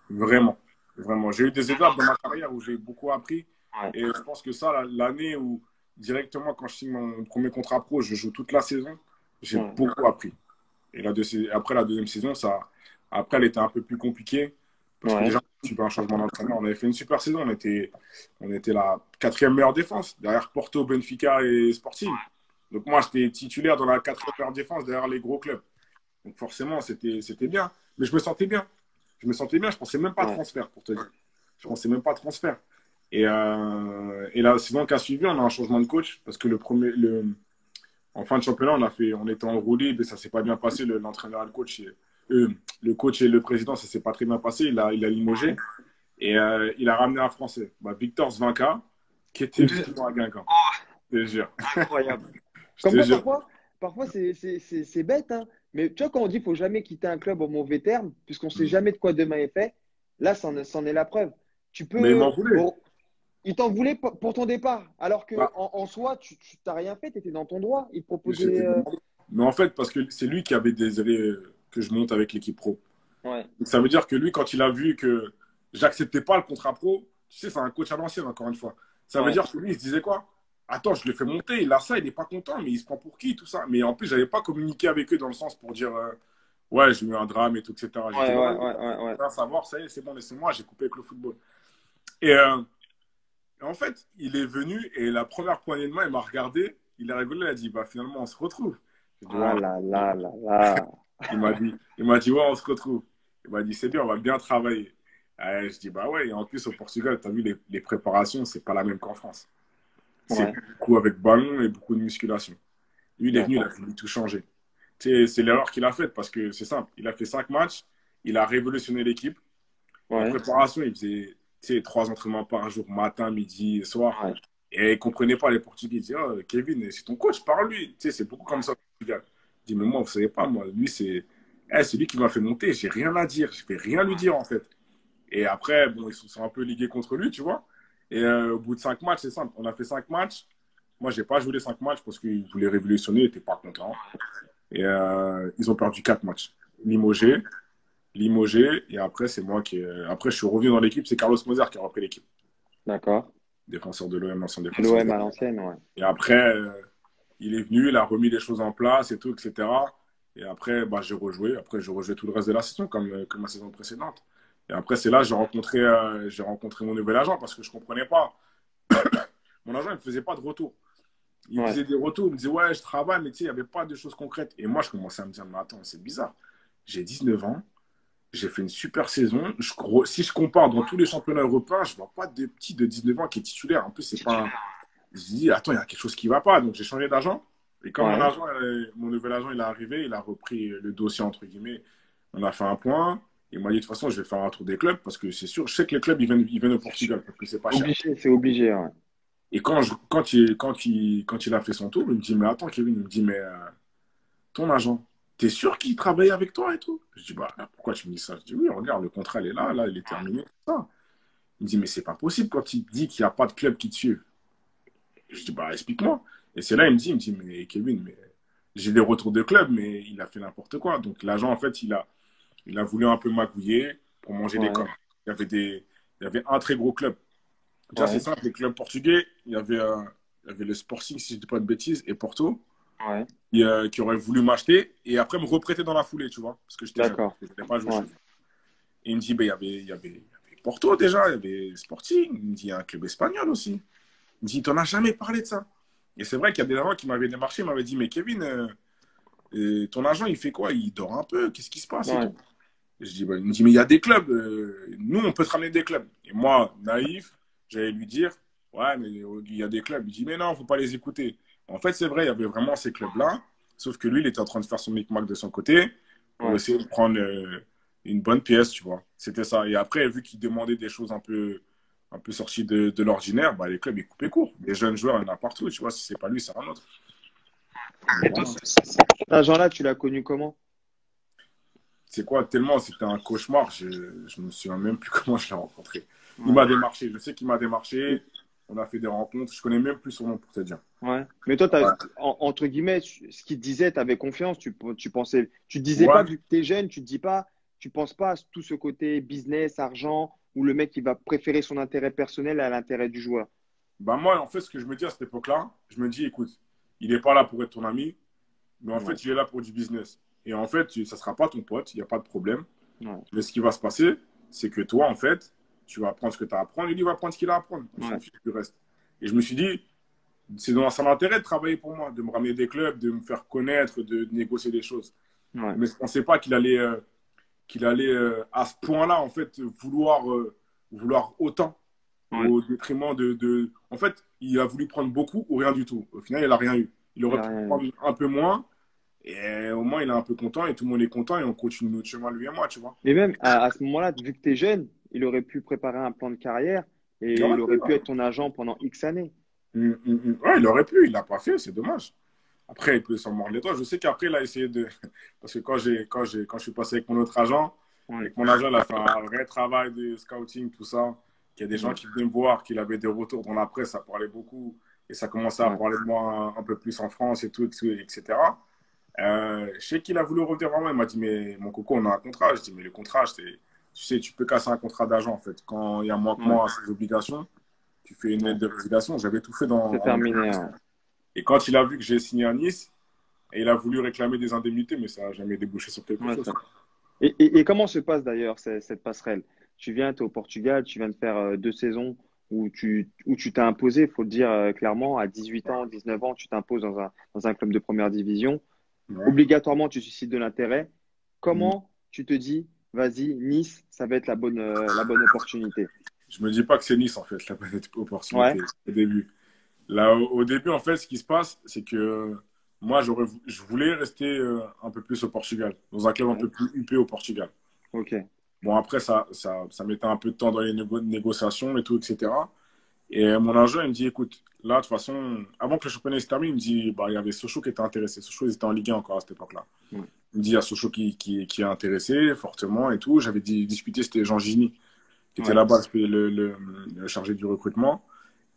Vraiment. Vraiment. J'ai eu des étapes dans ma carrière où j'ai beaucoup appris. Ouais, Et je pense que ça, l'année où directement, quand je signe mon premier contrat pro, je joue toute la saison, j'ai ouais, beaucoup appris. Et après la deuxième saison, après, elle était un peu plus compliquée parce que ouais, déjà, tu un changement d'entraîneur. On avait fait une super saison. On était la quatrième meilleure défense derrière Porto, Benfica et Sporting. Donc moi, j'étais titulaire dans la quatrième meilleure défense derrière les gros clubs. Donc forcément, c'était bien. Mais je me sentais bien. Je me sentais bien. Je pensais même pas à ouais, transfert, pour te dire. Je pensais même pas à transfert. Et la saison qui a suivi, on a un changement de coach parce que en fin de championnat, on était en roue libre et ça s'est pas bien passé. L'entraîneur et le coach et le président, ça s'est pas très bien passé. Il a limogé et il a ramené un Français, Victor Svanka, qui était justement à Guingamp. Je te jure. incroyable. Je Comme te quoi, jure. parfois c'est bête, hein. Mais tu vois, quand on dit qu'il faut jamais quitter un club au mauvais terme, puisqu'on ne sait jamais de quoi demain est fait, là, c'en est la preuve. Tu Mais il m'en peux. voulait. Il t'en voulait pour ton départ, alors que Bah, en soi, tu n'as rien fait, tu étais dans ton droit. Il te proposait. j'étais demandé. Mais en fait, parce que c'est lui qui avait désiré que je monte avec l'équipe pro. Ouais, Donc, ça veut dire que lui, quand il a vu que j'acceptais pas le contrat pro, tu sais, c'est un coach à l'ancienne, encore une fois. Ça veut ouais, dire que lui, il se disait quoi? Attends, je le fais monter, il a ça, il n'est pas content, mais il se prend pour qui, tout ça? Mais en plus, j'avais pas communiqué avec eux dans le sens pour dire, ouais, j'ai eu un drame et tout, etc. J'ai dit, ouais, ouais, ouais, ouais, ouais, ouais. ouais, savoir, ça y est, c'est bon, laissez-moi, j'ai coupé avec le football. Et, en fait, il est venu et la première poignée de main, il m'a regardé, il a rigolé, il a dit, bah finalement, on se retrouve. J'ai dit, ouais, Ah là là là là. il m'a dit, ouais, on se retrouve. Il m'a dit, c'est bien, on va bien travailler. Je dis, bah ouais, et en plus, au Portugal, tu as vu, les préparations, c'est pas la même qu'en France. C'est Ouais, beaucoup avec ballon et beaucoup de musculation. Lui, il est venu, il a d'accord. voulu tout changer. Tu sais, c'est l'erreur qu'il a faite parce que c'est simple. Il a fait 5 matchs, il a révolutionné l'équipe. En Ouais, préparation, il faisait, tu sais, 3 entraînements par jour, matin, midi et soir. ouais, Et ils ne comprenaient pas les Portugais. Ils disaient, oh, Kevin, c'est ton coach, parle-lui. Tu sais, c'est beaucoup comme ça au Portugal. Je dis, mais moi, vous ne savez pas, moi, lui, c'est lui qui m'a fait monter. J'ai rien à dire. Je ne vais rien lui dire, en fait. Et après, bon, ils se sont un peu ligués contre lui, tu vois. Et au bout de 5 matchs, c'est simple. On a fait 5 matchs. Moi, je n'ai pas joué les 5 matchs parce qu'ils voulaient révolutionner, ils n'étaient pas contents. Et ils ont perdu 4 matchs. Limogé, limogé. Et après, c'est moi qui. Après, je suis revenu dans l'équipe. C'est Carlos Moser qui a repris l'équipe. d'accord. Défenseur de l'OM, ancien De défenseur de l'OM l'OM. à l'ancienne, ouais. Et après, il est venu, il a remis les choses en place et tout, etc. Et après, j'ai rejoué. Après, j'ai rejoué tout le reste de la saison, comme la saison précédente. Et après, c'est là que j'ai rencontré mon nouvel agent parce que je ne comprenais pas. Mon agent, il ne faisait pas de retour. Il Ouais, faisait des retours, il me disait, ouais, je travaille, mais tu sais, il n'y avait pas de choses concrètes. Et moi, je commençais à me dire, mais attends, c'est bizarre. J'ai 19 ans, j'ai fait une super saison. Si je compare dans tous les championnats européens, je ne vois pas de petit de 19 ans qui est titulaire. En plus, c'est pas un. Je dis, attends, il y a quelque chose qui ne va pas. Donc, j'ai changé d'agent. Et quand ouais, mon nouvel agent, il est arrivé, il a repris le dossier, entre guillemets. On a fait un point. Il m'a dit, de toute façon, je vais faire un tour des clubs parce que c'est sûr, je sais que les clubs, ils viennent au Portugal parce que c'est pas cher. obligé, c'est obligé, ouais. Et quand il a fait son tour, il me dit, mais attends, Kevin, il me dit, mais ton agent, t'es sûr qu'il travaille avec toi et tout? Je dis, bah, pourquoi tu me dis ça? Je dis, oui, regarde, le contrat, il est là, il est terminé. Ça. Il me dit, mais c'est pas possible quand il dit qu'il n'y a pas de club qui te suit. Je dis, bah, explique-moi. Et c'est là, il me dit, mais Kevin, mais j'ai des retours de club, mais il a fait n'importe quoi. Donc, l'agent, en fait, il a voulu un peu magouiller pour manger des Ouais, coms. Il y avait un très gros club. Déjà, c'est ouais, simple, les clubs portugais, il y avait le Sporting, si je ne dis pas de bêtises, et Porto, ouais, qui auraient voulu m'acheter et après me reprêter dans la foulée, tu vois, parce que j'étais jeune. d'accord. Je n'allais pas jouer Ouais, chez eux. Et il me dit, ben, il y avait Porto déjà, il y avait Sporting. Il me dit, il y a un club espagnol aussi. Il me dit, t'en as jamais parlé de ça. Et c'est vrai qu'il y a des gens qui m'avaient démarché, m'avaient dit, mais Kevin, ton agent, il fait quoi? Il dort un peu, qu'est-ce qui se passe et Ouais. tout. Et je dis, bah, il me dit, mais il y a des clubs, nous, on peut te ramener des clubs. Et moi, naïf, j'allais lui dire, ouais, mais il y a des clubs. Il dit, mais non, il ne faut pas les écouter. En fait, c'est vrai, il y avait vraiment ces clubs-là, sauf que lui, il était en train de faire son micmac de son côté pour Ouais. essayer de prendre une bonne pièce, tu vois. C'était ça. Et après, vu qu'il demandait des choses un peu sorties de l'ordinaire, bah, les clubs, ils coupaient court. Les jeunes joueurs, il y en a partout, tu vois. Si c'est pas lui, c'est un autre. Et toi, Voilà. cet agent-là, tu l'as connu comment? C'est quoi, tellement c'était un cauchemar, je me souviens même plus comment je l'ai rencontré. Il Ouais. m'a démarché, je sais qu'il m'a démarché, on a fait des rencontres, je connais même plus son nom pour te dire. Ouais. Mais toi, Ouais, entre guillemets, ce qu'il te disait, tu avais confiance, tu pensais, tu te disais pas, ouais. vu que tu es jeune, tu te dis pas, tu penses pas à tout ce côté business, argent, où le mec, il va préférer son intérêt personnel à l'intérêt du joueur. Bah moi, en fait, ce que je me dis à cette époque-là, je me dis, écoute, il n'est pas là pour être ton ami, mais en Ouais. fait, il est là pour du business. Et en fait, ça ne sera pas ton pote, il n'y a pas de problème. Ouais. Mais ce qui va se passer, c'est que toi, en fait, tu vas apprendre ce que tu as à apprendre, et lui va apprendre ce qu'il a à apprendre. On s'en Ouais. fiche du reste. Et je me suis dit, c'est dans son intérêt de travailler pour moi, de me ramener des clubs, de me faire connaître, de négocier des choses. Ouais. Mais je ne pensais pas qu'il allait à ce point-là, en fait, vouloir autant Ouais. au détriment de. En fait, il a voulu prendre beaucoup ou rien du tout. Au final, il n'a rien eu. Il Il aurait a pu rien eu. prendre un peu moins et au moins, il est un peu content et tout le monde est content et on continue notre chemin, lui et moi, tu vois. Mais même à ce moment-là, vu que tu es jeune, il aurait pu préparer un plan de carrière Il et aurait il pu, aurait pu ouais. être ton agent pendant X années. Ouais, il aurait pu, il l'a pas fait, c'est dommage. Après, il peut s'en mordre les doigts. Je sais qu'après, il a essayé de. Parce que quand je suis passé avec mon autre agent, Ouais. avec mon agent, il a fait un vrai travail de scouting, tout ça. Qu'il y a des gens Ouais. qui venaient me voir, qu'il avait des retours dans la presse, ça parlait beaucoup. Et ça commençait à Ouais. parler de moi un peu plus en France et tout, etc. Je sais qu'il a voulu revenir vraiment. Il m'a dit, mais mon coco, on a un contrat. Je dis, mais le contrat, tu sais, tu peux casser un contrat d'agent, en fait. Quand il y a Ouais. manquement à ses obligations, tu fais une Ouais. lettre de résiliation. J'avais tout fait C'est en terminé. Ouais. et quand il a vu que j'ai signé à Nice, et il a voulu réclamer des indemnités, mais ça n'a jamais débouché sur quelque Ouais, chose. et comment se passe d'ailleurs cette passerelle? Tu viens, tu es au Portugal, tu viens de faire 2 saisons où tu t'es imposé, il faut le dire clairement, à 18 ans, 19 ans, tu t'imposes dans un club de première division. Ouais. Obligatoirement, tu suscites de l'intérêt. Comment tu te dis, vas-y, Nice, ça va être la bonne opportunité? Je me dis pas que c'est Nice, en fait, la bonne opportunité Ouais, au début. Là, au début, en fait, ce qui se passe, c'est que moi, je voulais rester un peu plus au Portugal, dans un club un ouais, peu plus huppé au Portugal. ok, Bon, après, ça mettait un peu de temps dans les négociations et tout, etc. Et mon agent, il me dit, écoute, là, de toute façon, avant que le championnat se termine, il me dit, bah, il y avait Sochaux qui était intéressé. Sochaux, ils étaient en Ligue 1 encore à cette époque-là. ouais, Il me dit, il y a Sochaux qui est intéressé fortement et tout. J'avais discuté, c'était Jean Gini, qui était ouais, là-bas, le chargé du recrutement.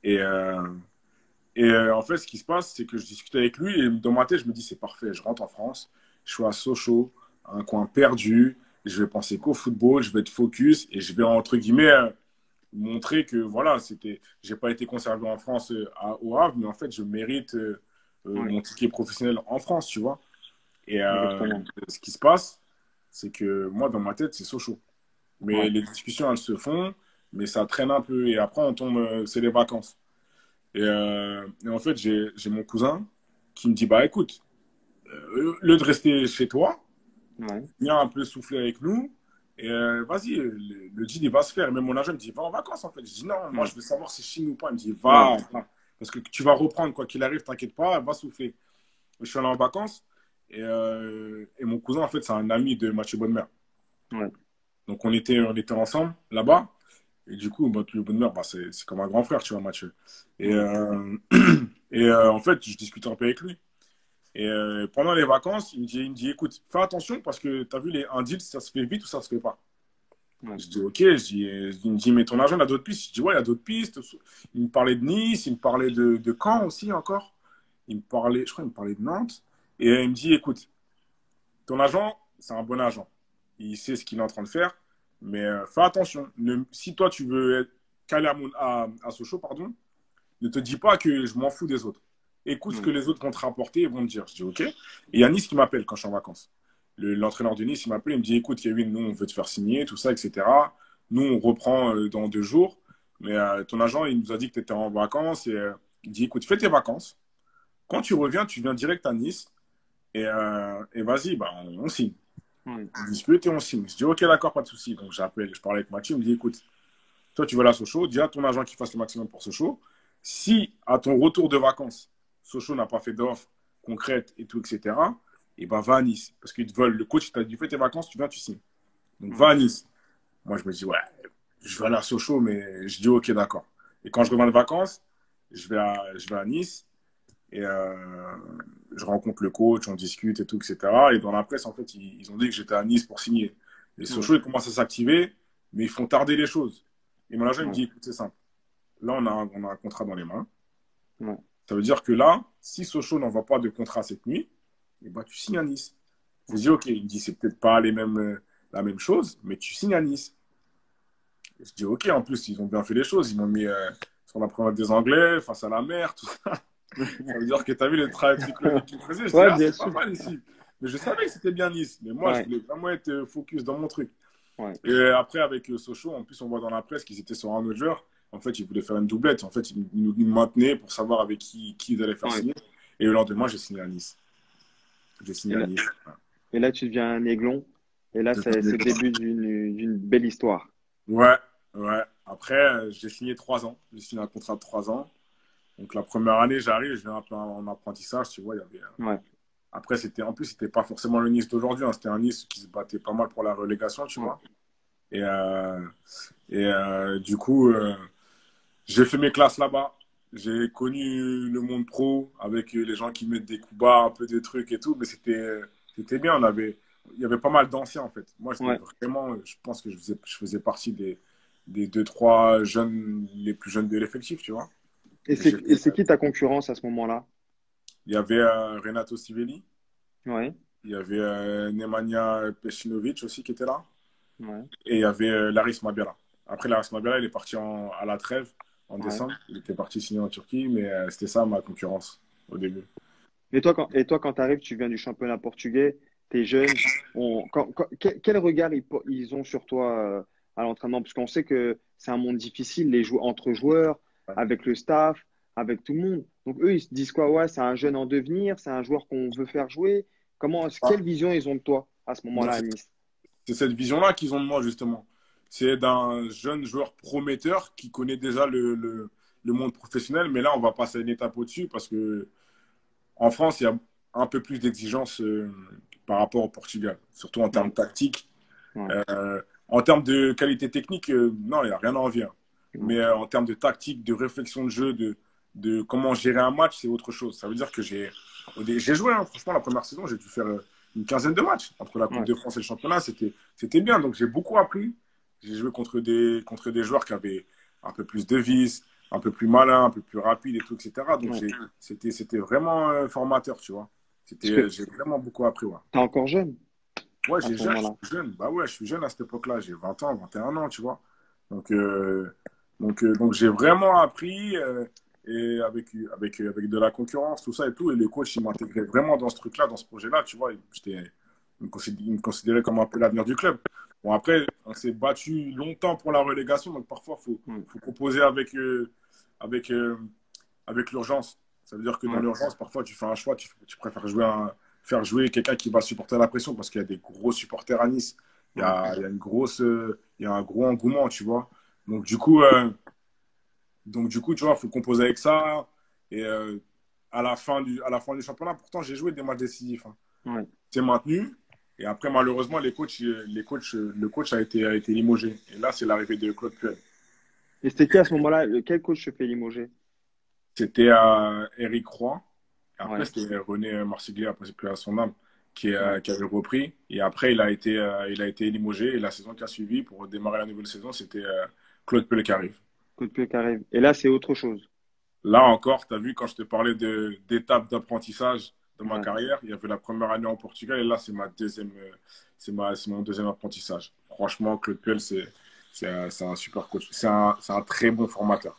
Et, en fait, ce qui se passe, c'est que je discute avec lui et dans ma tête, je me dis, c'est parfait, je rentre en France, je suis à Sochaux, un coin perdu, je vais penser qu'au football, je vais être focus et je vais, entre guillemets, montrer que, voilà, j'ai pas été conservé en France au Havre, mais en fait, je mérite ouais, mon ticket professionnel en France, tu vois. Et exactement. ce qui se passe, c'est que moi, dans ma tête, c'est Sochaux. Mais Ouais, les discussions, elles se font, mais ça traîne un peu. Et après, on tombe, c'est les vacances. Et en fait, j'ai mon cousin qui me dit, bah écoute, au lieu de rester chez toi, ouais, viens un peu souffler avec nous. Et vas-y, le deal, il va se faire. Mais mon agent me dit, va en vacances, en fait. Je dis, non, moi, ouais, je veux savoir si je signe ou pas. Il me dit, ouais, va. Parce que tu vas reprendre, quoi qu'il arrive, t'inquiète pas, va souffler. Je suis allé en vacances. Et mon cousin, en fait, c'est un ami de Mathieu Bonnemer. ouais, Donc, on était ensemble là-bas. Et du coup, Mathieu Bonnemer, bah, c'est comme un grand frère, tu vois, Mathieu. Et, ouais, en fait, je discutais un peu avec lui. Et pendant les vacances, il me dit, écoute, fais attention parce que tu as vu, un deal, ça se fait vite ou ça se fait pas. ouais, Je dis, ok. Il me dit, mais ton agent, il a d'autres pistes. Je dis, ouais, il y a d'autres pistes. Il me parlait de Nice, il me parlait de Caen aussi encore. Je crois qu'il me parlait de Nantes. Et il me dit, écoute, ton agent, c'est un bon agent. Il sait ce qu'il est en train de faire. Mais fais attention. Si toi, tu veux être calé à Sochaux, pardon, ne te dis pas que je m'en fous des autres. Écoute ce que ouais, les autres vont te rapporter et vont me dire. Je dis OK. Et il y a Nice qui m'appelle quand je suis en vacances. l'entraîneur de Nice, il m'appelle, il me dit, écoute, Kevin, nous, on veut te faire signer, tout ça, etc. Nous, on reprend dans 2 jours. Mais ton agent, il nous a dit que tu étais en vacances. Et il dit, écoute, fais tes vacances. Quand tu reviens, tu viens direct à Nice. Et vas-y, bah, on signe. On discute et on signe. Je dis, ok, d'accord, pas de souci. Donc, j'appelle, je parle avec Mathieu. Il me dit, écoute, toi, tu vas là à Sochaux. Dis à ton agent qu'il fasse le maximum pour Sochaux. Si, à ton retour de vacances, Sochaux n'a pas fait d'offre concrète et tout, etc., et ben va à Nice. Parce qu'ils te veulent. Le coach, il t'a dit, fais tes vacances, tu viens, tu signes. Donc, va à Nice. Moi, je me dis, ouais, je vais aller à Sochaux, mais je dis, ok, d'accord. Et quand je reviens de vacances, je vais à Nice et je rencontre le coach, on discute et tout, etc. Et dans la presse, en fait, ils ont dit que j'étais à Nice pour signer. Et Sochaux, ils commencent à s'activer, mais ils font tarder les choses. Et mon agent, il me dit, écoute, c'est simple. Là, on a un contrat dans les mains. Ça veut dire que là, si Sochaux n'envoie pas de contrat cette nuit, eh ben, tu signes à Nice. Je dis, ok, il me dit, c'est peut-être pas la même chose, mais tu signes à Nice. Je dis, ok, en plus, ils ont bien fait les choses. Ils m'ont mis sur la première des Anglais, face à la mer, tout ça. Ça veut dire que tu as vu le travail psychologique qu'ils faisaient. Je dis, Ouais, ah, bien c'est pas sûr. mal ici. Mais je savais que c'était bien Nice. Mais moi, je Ouais, voulais vraiment être focus dans mon truc. ouais, Et après, avec Sochaux, en plus, on voit dans la presse qu'ils étaient sur un autre joueur. En fait, ils voulaient faire une doublette. En fait, ils nous maintenaient pour savoir avec qui ils allaient faire ouais. signer. Et le lendemain, j'ai signé à Nice. J'ai Et signé à là, Nice. et là, tu deviens un aiglon. Et là, c'est le début d'une belle histoire. Ouais, ouais. Après, j'ai signé 3 ans. J'ai signé un contrat de 3 ans. Donc, la première année, j'arrive, je viens un peu en apprentissage. Tu vois, il y avait. Ouais, Après, en plus, c'était pas forcément le Nice d'aujourd'hui. Hein. C'était un Nice qui se battait pas mal pour la relégation, tu ouais. vois. Et, du coup, j'ai fait mes classes là-bas. J'ai connu le monde pro avec les gens qui mettent des coups bas, un peu des trucs et tout. Mais c'était bien. Il y avait pas mal d'anciens, en fait. Moi, j'étais Ouais. vraiment, je pense que je faisais partie des 2, 3 jeunes, les plus jeunes de l'effectif, tu vois. Et Donc, j'ai fait, c'est qui ta concurrence à ce moment-là? il y avait Renato Sivelli. Ouais, Il y avait Nemanja Pecinovic aussi qui était là. ouais, Et il y avait Laris Mabera. Après, Laris Mabera, il est parti à la trêve en ouais. décembre. Il était parti signer en Turquie, mais c'était ça ma concurrence au début. Et toi, quand tu arrives, tu viens du championnat portugais, tu es jeune. Quel regard ils ont sur toi à l'entraînement? Parce qu'on sait que c'est un monde difficile, entre joueurs, Ouais. avec le staff, avec tout le monde. Donc eux, ils se disent quoi? Ouais, c'est un jeune en devenir, c'est un joueur qu'on veut faire jouer. Ah, Quelle vision ils ont de toi à ce donc, moment-là à Nice? c'est cette vision-là qu'ils ont de moi, justement. C'est d'un jeune joueur prometteur qui connaît déjà le monde professionnel, mais là, on va passer à une étape au-dessus parce que en France, il y a un peu plus d'exigences par rapport au Portugal, surtout en termes Ouais, tactiques. ouais, En termes de qualité technique, non, il n'y a rien à envier. ouais, Mais en termes de tactique, de réflexion de jeu, de comment gérer un match, c'est autre chose. Ça veut dire que j'ai joué, hein. Franchement, la première saison, j'ai dû faire une quinzaine de matchs. Entre la Coupe ouais. de France et le championnat, c'était bien. Donc j'ai beaucoup appris. J'ai joué contre des joueurs qui avaient un peu plus de vis, un peu plus malin, un peu plus rapide et tout, etc. Donc Ouais. c'était vraiment formateur, tu vois. Parce que J'ai vraiment beaucoup appris, ouais. tu es encore jeune Ouais, à ce je moment-là. suis jeune. Bah ouais, je suis jeune à cette époque-là. J'ai 20 ans, 21 ans, tu vois. Donc, donc j'ai vraiment appris et avec de la concurrence, tout ça et tout. Et les coachs, ils m'intégraient vraiment dans ce truc-là, dans ce projet-là, tu vois. Ils me considéraient comme un peu l'avenir du club. Bon, après, on s'est battu longtemps pour la relégation, donc parfois, Ouais, faut composer avec, avec l'urgence. Ça veut dire que dans ouais, l'urgence, parfois, tu fais un choix, tu préfères faire jouer quelqu'un qui va supporter la pression parce qu'il y a des gros supporters à Nice. ouais. Il y a un gros engouement, tu vois. Donc, du coup, tu vois, il faut composer avec ça. Et à la fin du championnat, pourtant, j'ai joué des matchs décisifs, hein. Ouais. C'est maintenu. Et après, malheureusement, le coach a été limogé. Et là, c'est l'arrivée de Claude Puel. Et c'était qui à ce moment-là? Quel coach se fait limoger? C'était Eric Roy. Après, Ouais, c'était René Marsiglia, après, c'est plus à son âme, ouais. qui avait repris. Et après, il a été limogé. Et la saison qui a suivi, pour démarrer la nouvelle saison, c'était Claude Pelé qui arrive. Coup de pied qui arrive. Et là, c'est autre chose. Là encore, tu as vu, quand je te parlais d'étapes d'apprentissage de ma Ouais. carrière, il y avait la première année en Portugal. Et là, c'est mon deuxième apprentissage. Franchement, Claude Puel, c'est un super coach. C'est un très bon formateur.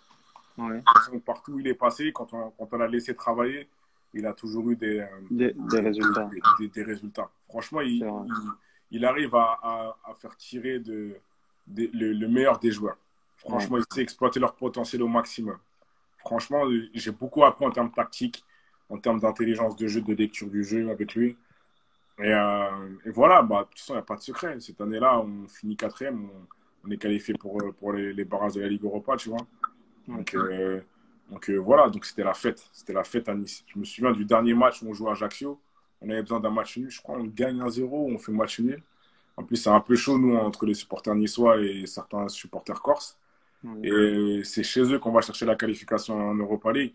Ouais. De toute façon, partout où il est passé, quand on l'a laissé travailler, il a toujours eu Des résultats. des résultats. Franchement, C'est vrai. il arrive à faire tirer le meilleur des joueurs. Ouais. Franchement, il sait exploiter leur potentiel au maximum. Franchement, j'ai beaucoup appris en termes tactiques, en termes d'intelligence de jeu, de lecture du jeu avec lui. Et voilà, bah, de toute façon, il n'y a pas de secret. Cette année-là, on finit quatrième, on est qualifié pour les barrages de la Ligue Europa, tu vois. Ouais. Donc, voilà, donc c'était la fête. C'était la fête à Nice. Je me souviens du dernier match où on jouait à Ajaccio. On avait besoin d'un match nul. Je crois on gagne 1-0, on fait match nul. En plus, c'est un peu chaud, nous, entre les supporters niçois et certains supporters corses. Ouais. Et c'est chez eux qu'on va chercher la qualification en Europa League.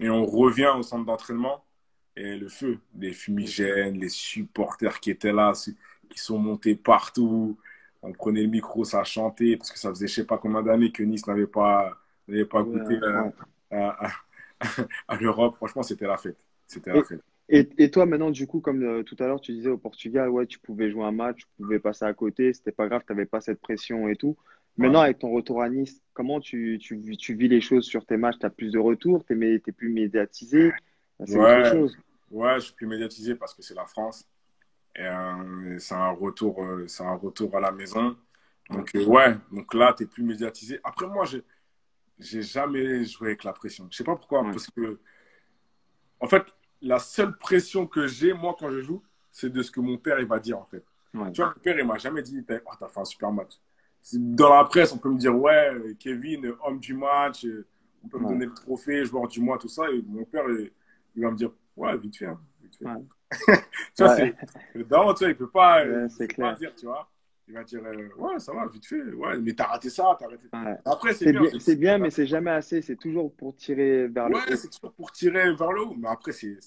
Et on revient au centre d'entraînement. Et le feu, les fumigènes, les supporters qui étaient là, qui sont montés partout. On prenait le micro, ça chantait, parce que ça faisait je sais pas combien d'années que Nice n'avait pas goûté Ouais. à, à- à l'Europe. Franchement, c'était la fête. C'était la Et, fête. et toi, maintenant, du coup, comme tout à l'heure, tu disais au Portugal, ouais, tu pouvais jouer un match, tu pouvais passer à côté, c'était pas grave, tu n'avais pas cette pression et tout. Ouais. Maintenant, avec ton retour à Nice, comment tu vis les choses sur tes matchs? Tu as plus de retours, t'es plus médiatisé, c'est autre Ouais, chose. ouais, je suis plus médiatisé parce que c'est la France. Et c'est un retour à la maison. Ouais, Donc, ouais, donc là, tu es plus médiatisé. Après, moi, j'ai jamais joué avec la pression. Je sais pas pourquoi, ouais, parce que en fait, la seule pression que j'ai, moi, quand je joue, c'est de ce que mon père, il va dire, en fait. ouais, Tu vois, mon père, il m'a jamais dit, t'as fait un super match. Dans la presse, on peut me dire, ouais, Kevin, homme du match, on peut me ouais, donner le trophée, joueur du mois, tout ça. Et mon père, il va me dire, ouais, vite fait, hein, vite fait. ouais, Tu vois, ouais, le daron, tu vois, ouais, il c'est peut pas clair. dire, tu vois. Il va dire, ouais, ça va, vite fait. Ouais, mais t'as raté ça, t'as raté. Ouais. Après, c'est bien. C'est bien, mais c'est jamais assez. C'est toujours pour tirer vers le Ouais, haut. c'est toujours pour tirer vers le haut. Mais après, c'est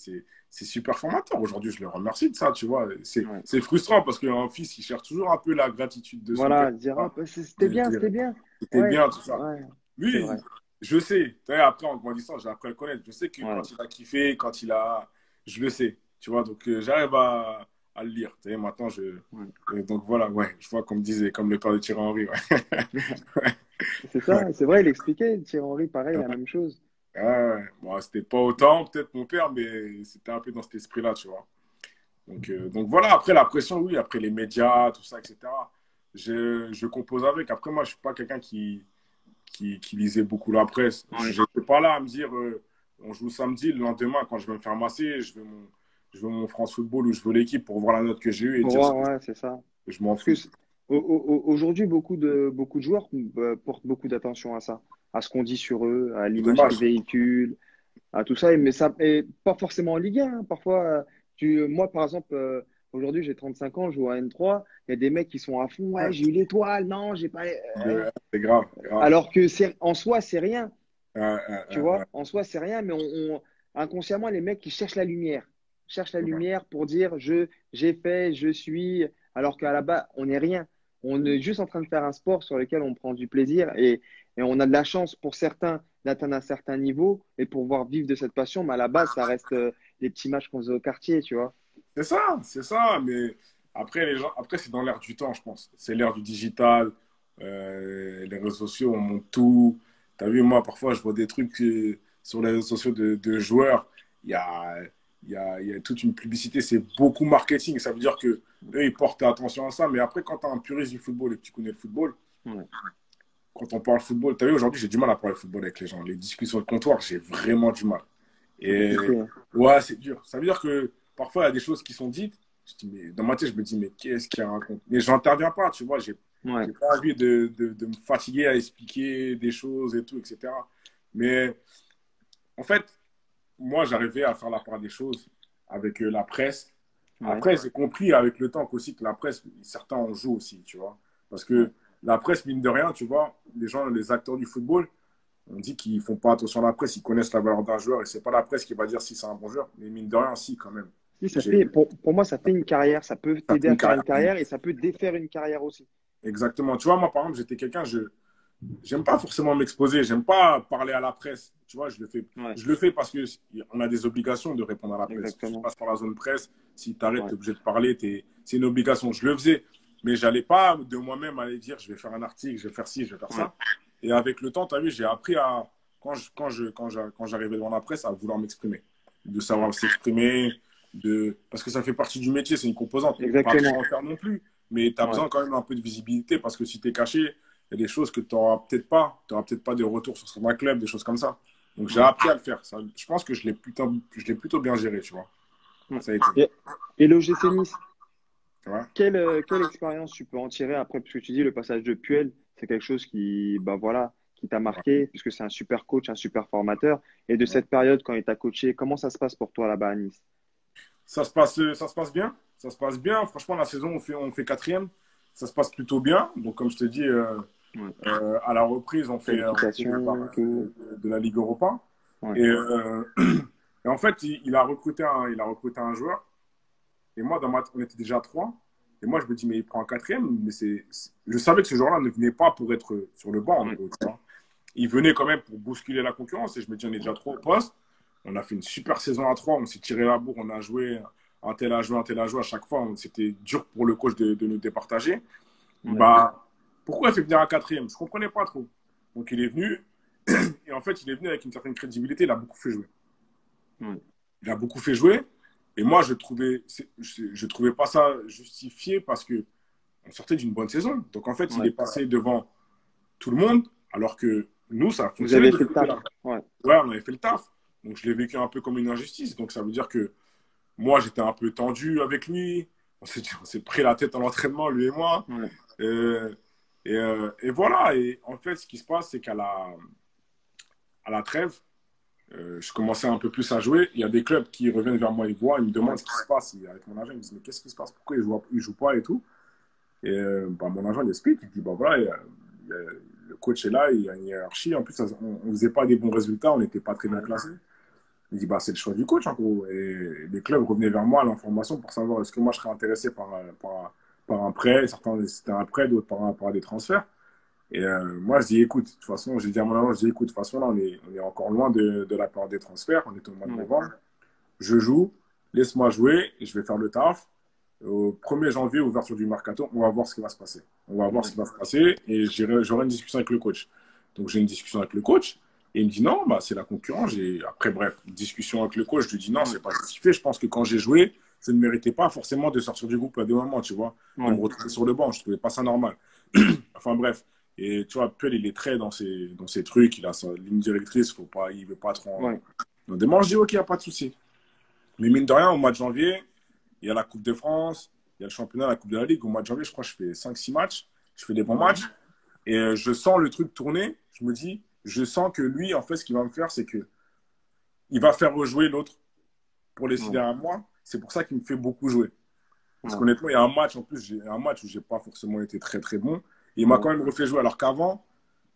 super formateur. Aujourd'hui, je le remercie de ça, tu vois. Ouais. C'est frustrant parce qu'un fils, il cherche toujours un peu la gratitude de son père. Voilà, dire, ah, bah, c'était De bien, dire, c'était bien. c'était Ouais, bien, tout ça. ouais, c'est Lui, vrai. je sais. Tu sais, après, en grandissant, j'ai appris à le connaître. Je sais que Ouais, quand il a kiffé, quand il a. Je le sais, tu vois. Donc, j'arrive à le lire. Tu sais, maintenant, ouais. donc, voilà, ouais. Je vois, comme disait, comme le père de Thierry Henry, ouais. C'est Ouais. ça, c'est vrai, il expliquait, Thierry Henry, pareil, la même chose. Ouais, ouais. Bon, c'était pas autant, peut-être mon père, mais c'était un peu dans cet esprit-là, tu vois. Donc voilà, après la pression, oui, après les médias, tout ça, etc. Je compose avec. Après, moi, je suis pas quelqu'un qui lisait beaucoup la presse. Ouais, Je n'étais pas là à me dire, on joue samedi, le lendemain, quand je vais me faire masser, je veux mon France Football ou je veux l'équipe pour voir la note que j'ai eue et pour dire voir, ouais, c'est ça. je m'en Parce que fous. aujourd'hui, beaucoup de joueurs portent beaucoup d'attention à ça, à ce qu'on dit sur eux, à C'est l'image qu'ils dommage. véhiculent, à tout ça, mais ça, et pas forcément en Ligue 1, hein. Parfois, moi, par exemple, aujourd'hui, j'ai 35 ans, je joue à N3, il y a des mecs qui sont à fond, ouais, Ouais, j'ai eu l'étoile, non, j'ai pas. c'est grave, grave. Alors que en soi, c'est rien, tu Ouais. vois, en soi, c'est rien, mais inconsciemment, les mecs, ils cherchent la lumière pour dire, j'ai fait, je suis, alors qu'à la base, on n'est rien. On est juste en train de faire un sport sur lequel on prend du plaisir et on a de la chance pour certains d'atteindre un certain niveau et pour pouvoir vivre de cette passion, mais à la base, ça reste les petits matchs qu'on faisait au quartier, tu vois. C'est ça, mais après, après c'est dans l'ère du temps, je pense. C'est l'ère du digital, les réseaux sociaux, on monte tout. Tu as vu, moi, parfois, je vois des trucs sur les réseaux sociaux de joueurs. Il y a, il y a toute une publicité, c'est beaucoup marketing. Ça veut dire que eux, ils portent attention à ça. Mais après, quand tu as un puriste du football et que tu connais le football, Ouais. quand on parle football, tu as vu, aujourd'hui, j'ai du mal à parler football avec les gens. Les discussions de comptoir, j'ai vraiment du mal. C'est Et compliqué, hein. ouais, c'est dur. Ça veut dire que parfois, il y a des choses qui sont dites. Mais dans ma tête, je me dis, mais qu'est-ce qu'il raconte? Mais j'interviens pas, tu vois. Ouais. J'ai pas envie de me fatiguer à expliquer des choses et tout, etc. Mais en fait, moi, j'arrivais à faire la part des choses avec la presse. Ouais. Après, j'ai compris avec le temps qu'aussi que la presse, certains en jouent aussi, tu vois. Parce Ouais. que la presse, mine de rien, tu vois, les gens, les acteurs du football, on dit qu'ils font pas attention à la presse, ils connaissent la valeur d'un joueur et c'est pas la presse qui va dire si c'est un bon joueur. Mais mine de rien, si, quand même. Si, ça J'ai, fait, pour moi, ça fait une carrière. Ça peut ça t'aider fait à une faire une carrière. carrière et ça peut défaire une carrière aussi. Exactement. Tu vois, moi, par exemple, j'étais quelqu'un, j'aime pas forcément m'exposer, j'aime pas parler à la presse. Tu vois, Ouais, je le fais parce que on a des obligations de répondre à la presse. Si tu exactement. passes par la zone presse, si tu arrêtes, tu Ouais. es obligé de parler, c'est une obligation. Je le faisais, mais j'allais pas de moi-même aller dire, je vais faire un article, je vais faire ci, je vais faire Ouais. ça. Et avec le temps, tu as vu, j'ai appris à, quand j'arrivais devant la presse, à vouloir m'exprimer. de savoir s'exprimer, parce que ça fait partie du métier, c'est une composante. Pas trop Exactement. en faire non plus, mais tu as Ouais. besoin quand même un peu de visibilité parce que si tu es caché, il y a des choses que tu n'auras peut-être pas. Tu n'auras peut-être pas de retour sur certains clubs, des choses comme ça. Donc j'ai Ouais. appris à le faire. Ça, je pense que je l'ai plutôt bien géré, tu vois. Ouais. Ça a été. Et l'OGC Nice, Tu vois. quelle expérience tu peux en tirer après? Parce que tu dis le passage de Puel, c'est quelque chose qui, bah voilà, qui t'a marqué, puisque c'est un super coach, un super formateur. Et de Ouais. cette période, quand il t'a coaché, comment ça se passe pour toi là-bas à Nice? Ça se passe bien. Ça se passe bien. Franchement, la saison, on fait quatrième. Ça se passe plutôt bien. Donc, comme je te dis, Ouais. à la reprise, on fait le Qualification, barrage tout. de la Ligue Europa. Ouais. Et en fait, il a recruté un joueur. Et moi, on était déjà trois. Et moi, je me dis, mais il prend un quatrième. Mais je savais que ce joueur-là ne venait pas pour être sur le banc, en Ouais. gros. Tu vois. Il venait quand même pour bousculer la concurrence. Et je me dis, on est déjà trois au poste. On a fait une super saison à trois. On s'est tiré la bourre. On a joué. Un tel a joué, un tel a joué. À chaque fois, c'était dur pour le coach de nous départager. Ouais. Bah, pourquoi il fait venir un quatrième? Je ne comprenais pas trop. Donc, il est venu. Et en fait, il est venu avec une certaine crédibilité. Il a beaucoup fait jouer. Ouais. Il a beaucoup fait jouer. Et moi, je trouvais pas ça justifié parce que on sortait d'une bonne saison. Donc, en fait, il Ouais. est passé devant tout le monde, alors que nous, ça a Vous fonctionné avez de fait ce le taf. côté-là. Ouais. Ouais, on avait fait le taf. Donc, je l'ai vécu un peu comme une injustice. Donc, ça veut dire que moi, j'étais un peu tendu avec lui. On s'est pris la tête en entraînement, lui et moi. Ouais. Euh, et voilà. Et en fait, ce qui se passe, c'est qu'à la trêve, je commençais un peu plus à jouer. Il y a des clubs qui reviennent vers moi, ils voient, ils me demandent Ouais. ce qui se passe. Et avec mon agent, ils me disent, mais qu'est-ce qui se passe? Pourquoi il joue pas et tout? Et bah, mon agent, il explique. Il dit, bah voilà, le coach est là, il y a une hiérarchie. En plus, on ne faisait pas des bons résultats, on n'était pas très bien Ouais. classés. Il dit, bah c'est le choix du coach, en gros. Et les clubs revenaient vers moi à l'information pour savoir est-ce que moi, je serais intéressé par un prêt. Certains, c'était un prêt, d'autres par des transferts. Et moi, je dis, écoute, de toute façon, j'ai dit à mon agent, je dis, écoute, de toute façon, là, on est encore loin de la part des transferts. On est au mois de Ouais. novembre. Je joue, laisse-moi jouer, et je vais faire le taf. Au 1er janvier, ouverture du mercato, on va voir ce qui va se passer. On va voir ce Ouais. qui va se passer et j'aurai une discussion avec le coach. Donc, j'ai une discussion avec le coach et il me dit non, bah, c'est la concurrence. Après, bref, discussion avec le coach, je lui dis non, Ouais. c'est pas justifié. Je pense que quand j'ai joué, je ne méritais pas forcément de sortir du groupe à des moments, tu vois, de Ouais. me retrouver sur le banc. Je ne trouvais pas ça normal. Enfin, bref. Et tu vois, Puel, il est très dans ses trucs. Il a sa ligne directrice. Il ne veut pas trop Ouais. en démarche. Je dis ok, il n'y a pas de souci. Mais mine de rien, au mois de janvier, il y a la Coupe de France, il y a le championnat, la Coupe de la Ligue. Au mois de janvier, je crois que je fais 5-6 matchs. Je fais des bons Ouais. matchs. Et je sens le truc tourner. Je me dis, je sens que lui, en fait, ce qu'il va me faire, c'est que il va faire rejouer l'autre pour les six Ouais. derniers mois. C'est pour ça qu'il me fait beaucoup jouer. Parce Ouais. qu'honnêtement, il y a un match, en plus, j'ai un match où j'ai pas forcément été très, très bon. Et il m'a Ouais. quand même refait jouer. Alors qu'avant,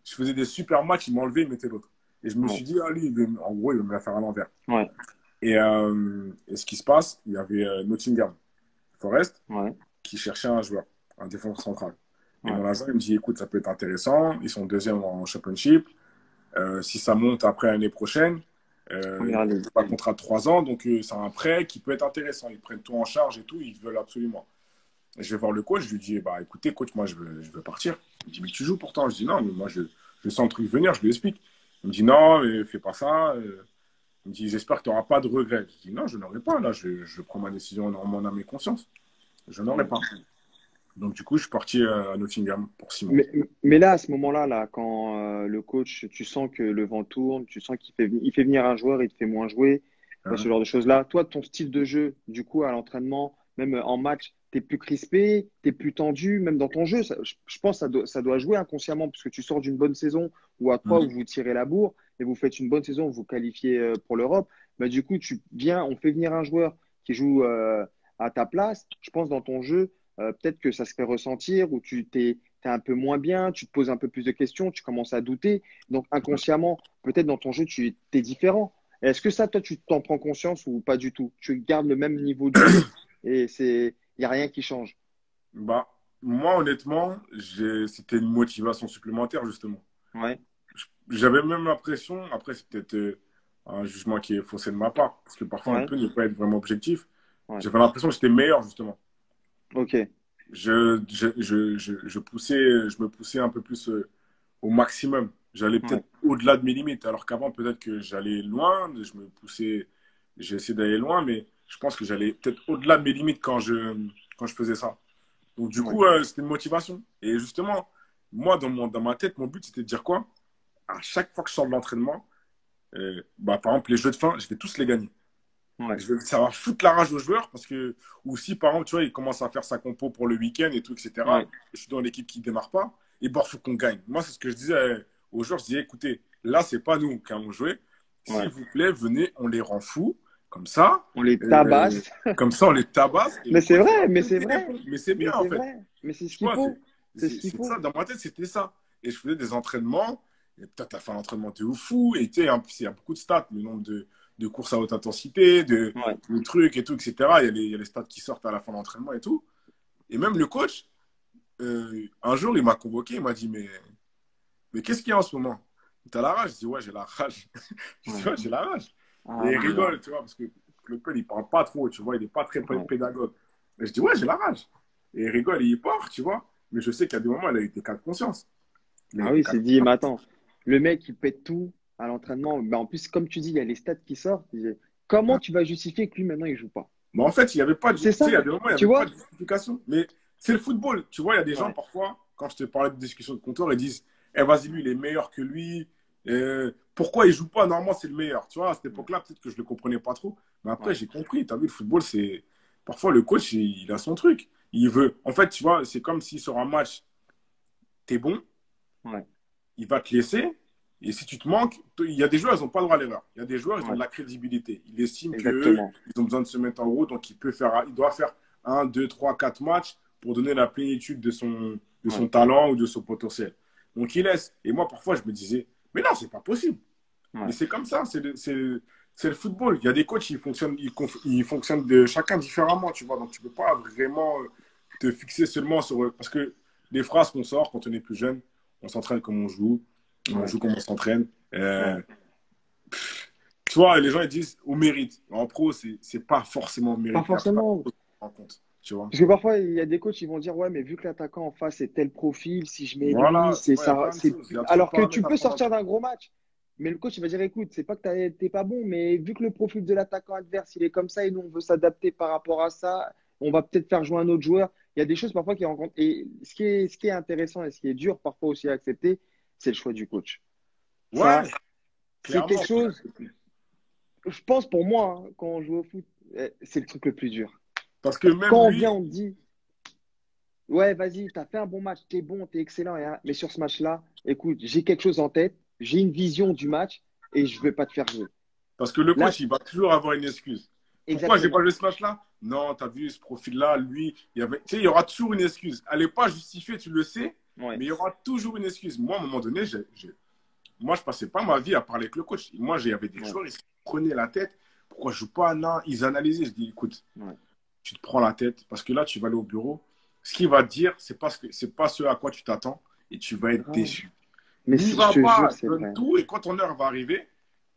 je faisais des super matchs, il m'enlevait, il mettait l'autre. Et je me Ouais. suis dit, ah, lui, en gros, il va me la faire à l'envers. Ouais. Et ce qui se passe, il y avait Nottingham Forest Ouais. qui cherchait un joueur, un défenseur central. Et Ouais. mon agent, il me dit, écoute, ça peut être intéressant. Ils sont deuxième en championship. Si ça monte après l'année prochaine, Première ligue. c'est pas un contrat de 3 ans, donc c'est un prêt qui peut être intéressant. Ils prennent tout en charge et tout, ils veulent absolument. Et je vais voir le coach, je lui dis, bah écoutez, coach, moi je veux partir. Il me dit, mais tu joues pourtant. Je dis, non, mais moi je sens le truc venir, je lui explique. Il me dit, non, mais fais pas ça. Il me dit, j'espère que tu n'auras pas de regrets. Je dis, non, je n'aurai pas. Là, je prends ma décision en mon âme et conscience. Je n'aurai Ouais. pas. Donc, du coup, je suis parti à Nottingham pour 6 mois. Mais là, à ce moment-là, là, quand le coach, tu sens que le vent tourne, tu sens il fait venir un joueur, il te fait moins jouer, ce Hein. genre de choses-là. Toi, ton style de jeu, du coup, à l'entraînement, même en match, t'es plus crispé, t'es plus tendu, même dans ton jeu. Je pense que ça doit jouer inconsciemment, puisque tu sors d'une bonne saison ou à trois où Hein. vous tirez la bourre et vous faites une bonne saison, vous qualifiez pour l'Europe. Bah, du coup, on fait venir un joueur qui joue à ta place. Je pense dans ton jeu, peut-être que ça se fait ressentir ou t'es un peu moins bien, tu te poses un peu plus de questions, tu commences à douter. Donc, inconsciemment, peut-être dans ton jeu, tu es différent. Est-ce que ça, toi, tu t'en prends conscience ou pas du tout? Tu gardes le même niveau de jeu et il n'y a rien qui change. Bah, moi, honnêtement, c'était une motivation supplémentaire, justement. Ouais, J'avais même l'impression, après, c'est peut-être un jugement qui est faussé de ma part, parce que parfois, on ouais, peut ne pas être vraiment objectif. ouais. J'avais l'impression que j'étais meilleur, justement. Ok, Je me poussais un peu plus au maximum. J'allais ouais, peut-être au-delà de mes limites, alors qu'avant, peut-être que j'allais loin, je me poussais j'ai essayé d'aller loin, mais je pense que j'allais peut-être au-delà de mes limites quand je faisais ça. Donc, du Ouais. coup, c'était une motivation. Et justement, moi, dans ma tête, mon but, c'était de dire quoi? À chaque fois que je sors de l'entraînement, bah, par exemple, les jeux de fin, je vais tous les gagner. Ouais. Ça va foutre la rage aux joueurs parce que, ou si par exemple, tu vois, il commence à faire sa compo pour le week-end et tout, etc. Ouais. Je suis dans l'équipe qui ne démarre pas, et bon, il faut qu'on gagne. Moi, c'est ce que je disais aux joueurs. Je disais, écoutez, là, c'est pas nous qui allons jouer. S'il Ouais. vous plaît, venez, on les rend fous. Comme ça, On les euh, tabasse. on les tabasse et le Mais c'est coach, il va vrai, mais c'est péter les vrai. plombs. Mais c'est Mais bien, en c'est fait. vrai. Mais c'est ce Tu qu'il vois, faut. C'est ce qu'il c'est ça. faut. Dans ma tête, c'était ça. Et je faisais des entraînements. Et peut-être tu as fait un entraînement de ouf fou. Et tu sais, en plus, il y a beaucoup de stats, le nombre de courses à haute intensité, Ouais. de trucs et tout, etc. Il y a les stats qui sortent à la fin de l'entraînement et tout. Et même le coach, un jour, il m'a convoqué. Il m'a dit, mais qu'est-ce qu'il y a en ce moment? T'as la rage? Je dis, ouais, j'ai la rage. Je dis, Ouais. ouais, j'ai la rage. Et Ah il là là. rigole, tu vois, parce que le coach, il parle pas trop, tu vois, il n'est pas très Ouais. pédagogue. Et je dis, ouais, j'ai la rage. Et il rigole et il part, tu vois. Mais je sais qu'il y a des moments, il a eu des cas de conscience. Il a eu Ah des oui, cas de c'est dit, mais conscience. attends, le mec, il pète tout à l'entraînement. Ben, en plus, comme tu dis, il y a les stats qui sortent. Comment Ouais. tu vas justifier que lui, maintenant, il joue pas? Mais en fait, il y avait pas de, tu C'est sais, il ça, y a des moments, il n'y tu avait pas vois? de justification. Mais c'est le football. Tu vois, il y a des gens, Ouais, parfois, quand je te parlais de discussion de comptoir, ils disent, eh, vas-y, lui, il est meilleur que lui. Pourquoi il joue pas? Normalement, c'est le meilleur. Tu vois, à cette ouais, époque-là, peut-être que je le comprenais pas trop. Mais après, ouais, j'ai compris. Tu as vu, le football, c'est. Parfois, le coach, il a son truc. Il veut. En fait, tu vois, c'est comme si sur un match, tu es bon, ouais, il va te laisser. Et si tu te manques, il y a des joueurs, ils n'ont pas le droit à l'erreur. Il y a des joueurs, ils ont de ouais, la crédibilité. Ils estiment qu'eux, exactement. ils ont besoin de se mettre en route, donc il doit faire un, deux, trois, quatre matchs pour donner la plénitude de Ouais, son talent ou de son potentiel. Donc il laisse. Et moi, parfois, je me disais, mais non, c'est pas possible. Mais ouais. c'est comme ça, c'est le football. Il y a des coachs, ils fonctionnent de chacun différemment, tu vois. Donc tu peux pas vraiment te fixer seulement sur. Parce que les phrases qu'on sort quand on est plus jeune, on s'entraîne comme on Ouais, joue comme on s'entraîne. ouais. Tu vois, les gens ils disent au mérite. En pro, c'est pas forcément au Pas mérite. Il y a plein de forcément. choses à prendre en compte, tu vois. Parce que parfois, il y a des coachs qui vont dire, ouais, mais vu que l'attaquant en face est tel profil, si je mets lui, Voilà, tu c'est vois, il y a ça, plein de c'est choses. Il y a trop de alors que tu paramètres à peux prendre en sortir compte. d'un gros match. Mais le coach, il va dire, écoute, c'est pas que t'es pas bon, mais vu que le profil de l'attaquant adverse, il est comme ça et nous, on veut s'adapter par rapport à ça, on va peut-être faire jouer un autre joueur. Il y a des choses parfois qui rencontrent. Et ce qui est intéressant et ce qui est dur parfois aussi à accepter, c'est le choix du coach. Ouais, Ça, c'est quelque clairement, faut chose, l'accepter. je pense pour moi, hein, quand on joue au foot, c'est le truc le plus dur. Parce que Parce que même quand on lui, vient, on te dit, ouais, vas-y, t'as fait un bon match, t'es bon, t'es excellent, mais sur ce match-là, écoute, j'ai quelque chose en tête, j'ai une vision du match et je vais pas te faire jouer. parce que le Là, coach, il va toujours avoir une excuse. Pourquoi j'ai pas exactement. joué ce match-là? Non, tu as vu ce profil-là, lui, tu sais, il y aura toujours une excuse. Elle n'est pas justifiée, tu le sais, Ouais, mais il y aura toujours une excuse. Moi, à un moment donné, moi, je passais pas ma vie à parler avec le coach. Moi, j'avais des ouais, joueurs, ils se prenaient la tête. Pourquoi je joue pas? Non, ils analysaient. Je dis, écoute, ouais. tu te prends la tête parce que là, tu vas aller au bureau. Ce qu'il va te dire, c'est pas ce à quoi tu t'attends et tu vas être Grave. déçu. Mais N'y je va te jure, pas, c'est donne vrai. tout et quand ton heure va arriver,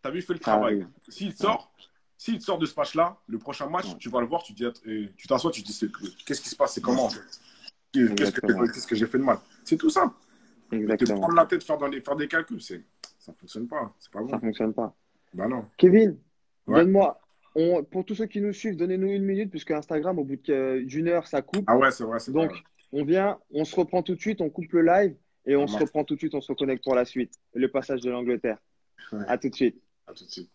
tu as vu, fais le Ça travail. arrive. S'il Ouais, sort, s'il sort de ce match-là, le prochain match, ouais, tu vas le voir, tu t'assois, tu te dis, qu'est-ce qui se passe, c'est ouais. comment en fait? Exactement. Qu'est-ce que j'ai fait de mal? C'est tout ça. Mais te Exactement. prendre la tête, faire des calculs, ça fonctionne pas. C'est pas Ça bon. fonctionne pas. Bah non. Kevin, Ouais. donne-moi, pour tous ceux qui nous suivent, donnez-nous une minute, puisque Instagram, au bout d'une heure, ça coupe. Ah ouais, c'est vrai, c'est vrai. Donc, on vient, on se reprend tout de suite, on coupe le live et Ça on se marche. reprend tout de suite, on se reconnecte pour la suite. Le passage de l'Angleterre. Ouais. À tout de suite. À tout de suite.